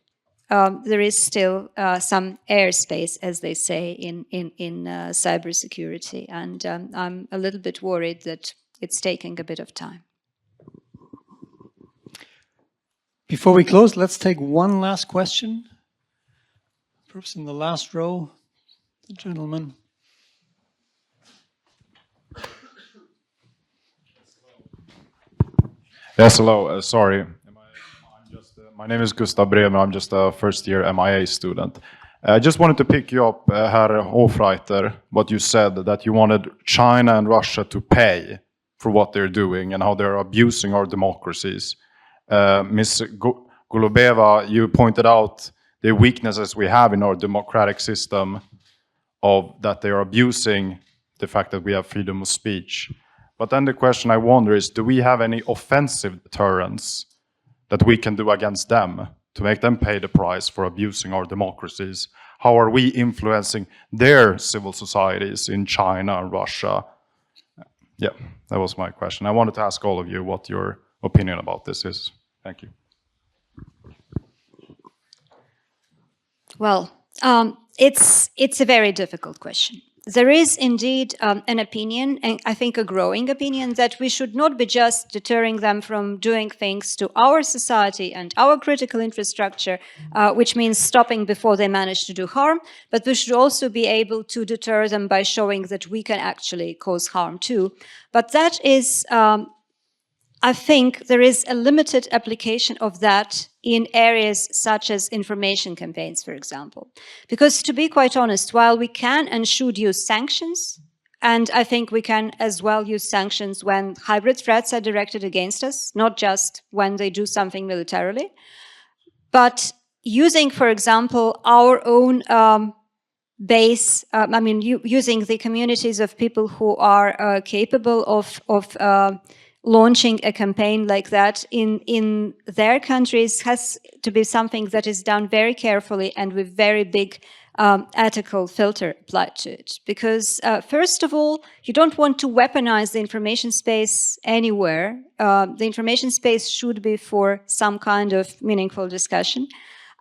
there is still some airspace, as they say, in cybersecurity, and I'm a little bit worried that it's taking a bit of time. Before we close, let's take one last question. Perhaps in the last row, the gentleman. Yes, hello. Sorry. My name is Gustav Bremer. I'm just a first-year MIA student. I just wanted to pick you up, Herr Hofreiter, what you said, that you wanted China and Russia to pay for what they're doing and how they're abusing our democracies. Ms. Golubeva, you pointed out the weaknesses we have in our democratic system, of that they are abusing the fact that we have freedom of speech. But then the question I wonder is, do we have any offensive deterrence that we can do against them to make them pay the price for abusing our democracies? How are we influencing their civil societies in China and Russia? Yeah, that was my question. I wanted to ask all of you what your opinion about this is. Thank you. Well, it's a very difficult question. There is indeed an opinion, and I think a growing opinion, that we should not be just deterring them from doing things to our society and our critical infrastructure, which means stopping before they manage to do harm, but we should also be able to deter them by showing that we can actually cause harm too. But that is, I think there is a limited application of that in areas such as information campaigns, for example. Because to be quite honest, while we can and should use sanctions And I think we can as well use sanctions when hybrid threats are directed against us, not just when they do something militarily. But using, for example, our own base, using the communities of people who are capable of launching a campaign like that in their countries has to be something that is done very carefully and with very big ethical filter applied to it. Because first of all, you don't want to weaponize the information space anywhere. The information space should be for some kind of meaningful discussion.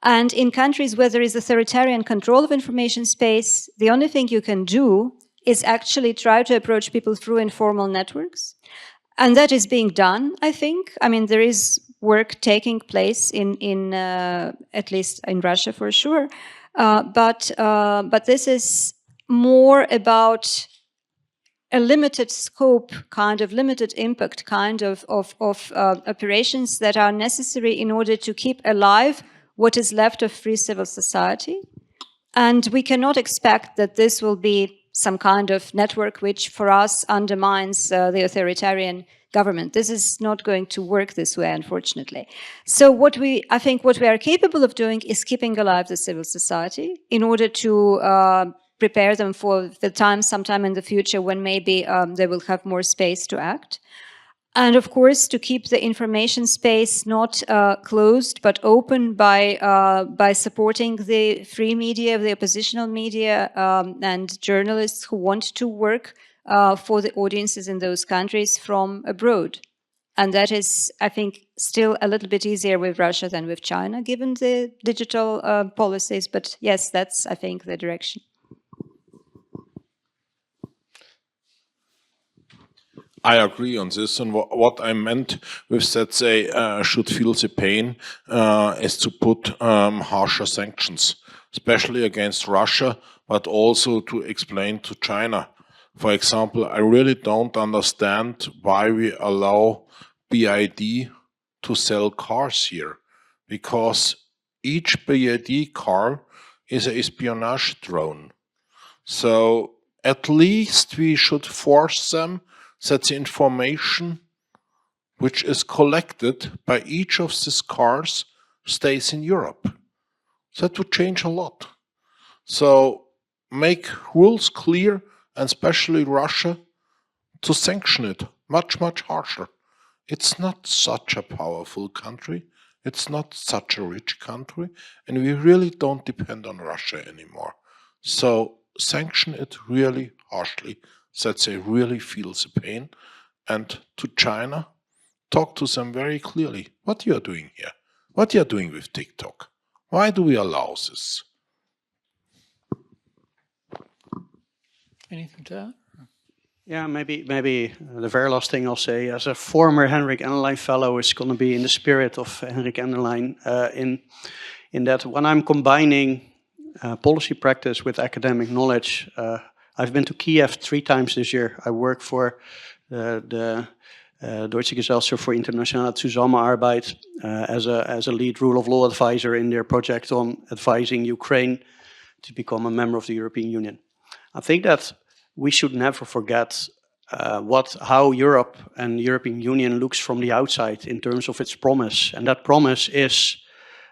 And in countries where there is authoritarian control of information space, the only thing you can do is actually try to approach people through informal networks. And that is being done, I think. I mean, there is work taking place in at least in Russia for sure. But this is more about a limited scope, kind of limited impact kind of operations that are necessary in order to keep alive what is left of free civil society. And we cannot expect that this will be some kind of network which for us undermines the authoritarian government. This is not going to work this way, unfortunately. So I think what we are capable of doing is keeping alive the civil society in order to prepare them for the time, sometime in the future when maybe they will have more space to act. And of course, to keep the information space not closed but open by supporting the free media, the oppositional media, and journalists who want to work for the audiences in those countries from abroad. And that is, I think, still a little bit easier with Russia than with China, given the digital policies. But yes, that's, I think, the direction. I agree on this, and what I meant with that they should feel the pain is to put harsher sanctions, especially against Russia, but also to explain to China. For example, I really don't understand why we allow BYD to sell cars here, because each BYD car is an espionage drone. So at least we should force them that the information which is collected by each of these cars stays in Europe. That would change a lot. So make rules clear, and especially Russia, to sanction it much, much harsher. It's not such a powerful country. It's not such a rich country. And we really don't depend on Russia anymore. So sanction it really harshly, that they really feel the pain. And to China, talk to them very clearly what you are doing here, what you are doing with TikTok. Why do we allow this? Anything to add? Yeah, maybe the very last thing I'll say, as a former Henrik Enderlein Fellow, is going to be in the spirit of Henrik Enderlein, in that when I'm combining policy practice with academic knowledge, I've been to Kiev 3 times this year. I work for the Deutsche Gesellschaft für internationale Zusammenarbeit as a lead rule of law advisor in their project on advising Ukraine to become a member of the European Union. I think that we should never forget how Europe and the European Union looks from the outside in terms of its promise. And that promise is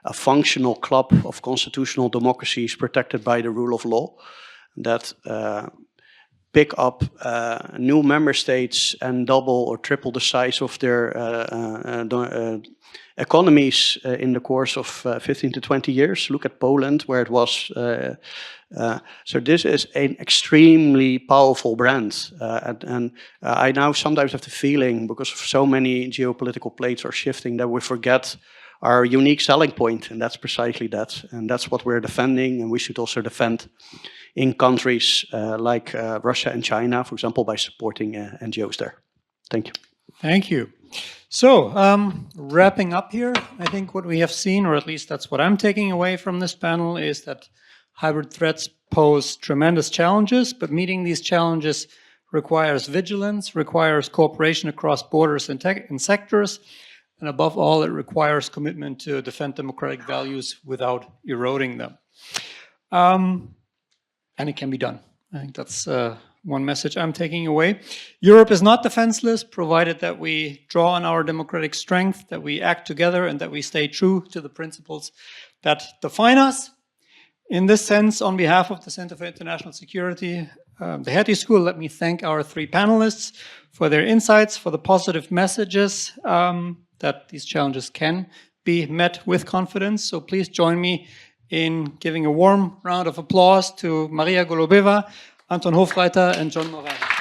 a functional club of constitutional democracies protected by the rule of law that pick up new member states and double or triple the size of their economies in the course of 15 to 20 years. Look at Poland, where it was. So this is an extremely powerful brand. And I now sometimes have the feeling, because of so many geopolitical plates are shifting, that we forget our unique selling point, and that's precisely that. And that's what we're defending, and we should also defend in countries like Russia and China, for example, by supporting NGOs there. Thank you. Thank you. So, wrapping up here, I think what we have seen, or at least that's what I'm taking away from this panel, is that hybrid threats pose tremendous challenges, but meeting these challenges requires vigilance, requires cooperation across borders and sectors, and above all, it requires commitment to defend democratic values without eroding them. And it can be done. I think that's one message I'm taking away. Europe is not defenseless, provided that we draw on our democratic strength, that we act together, and that we stay true to the principles that define us. In this sense, on behalf of the Center for International Security, the Hertie School, let me thank our three panelists for their insights, for the positive messages that these challenges can be met with confidence. So please join me in giving a warm round of applause to Marija Golubeva, Anton Hofreiter, and John Morijn.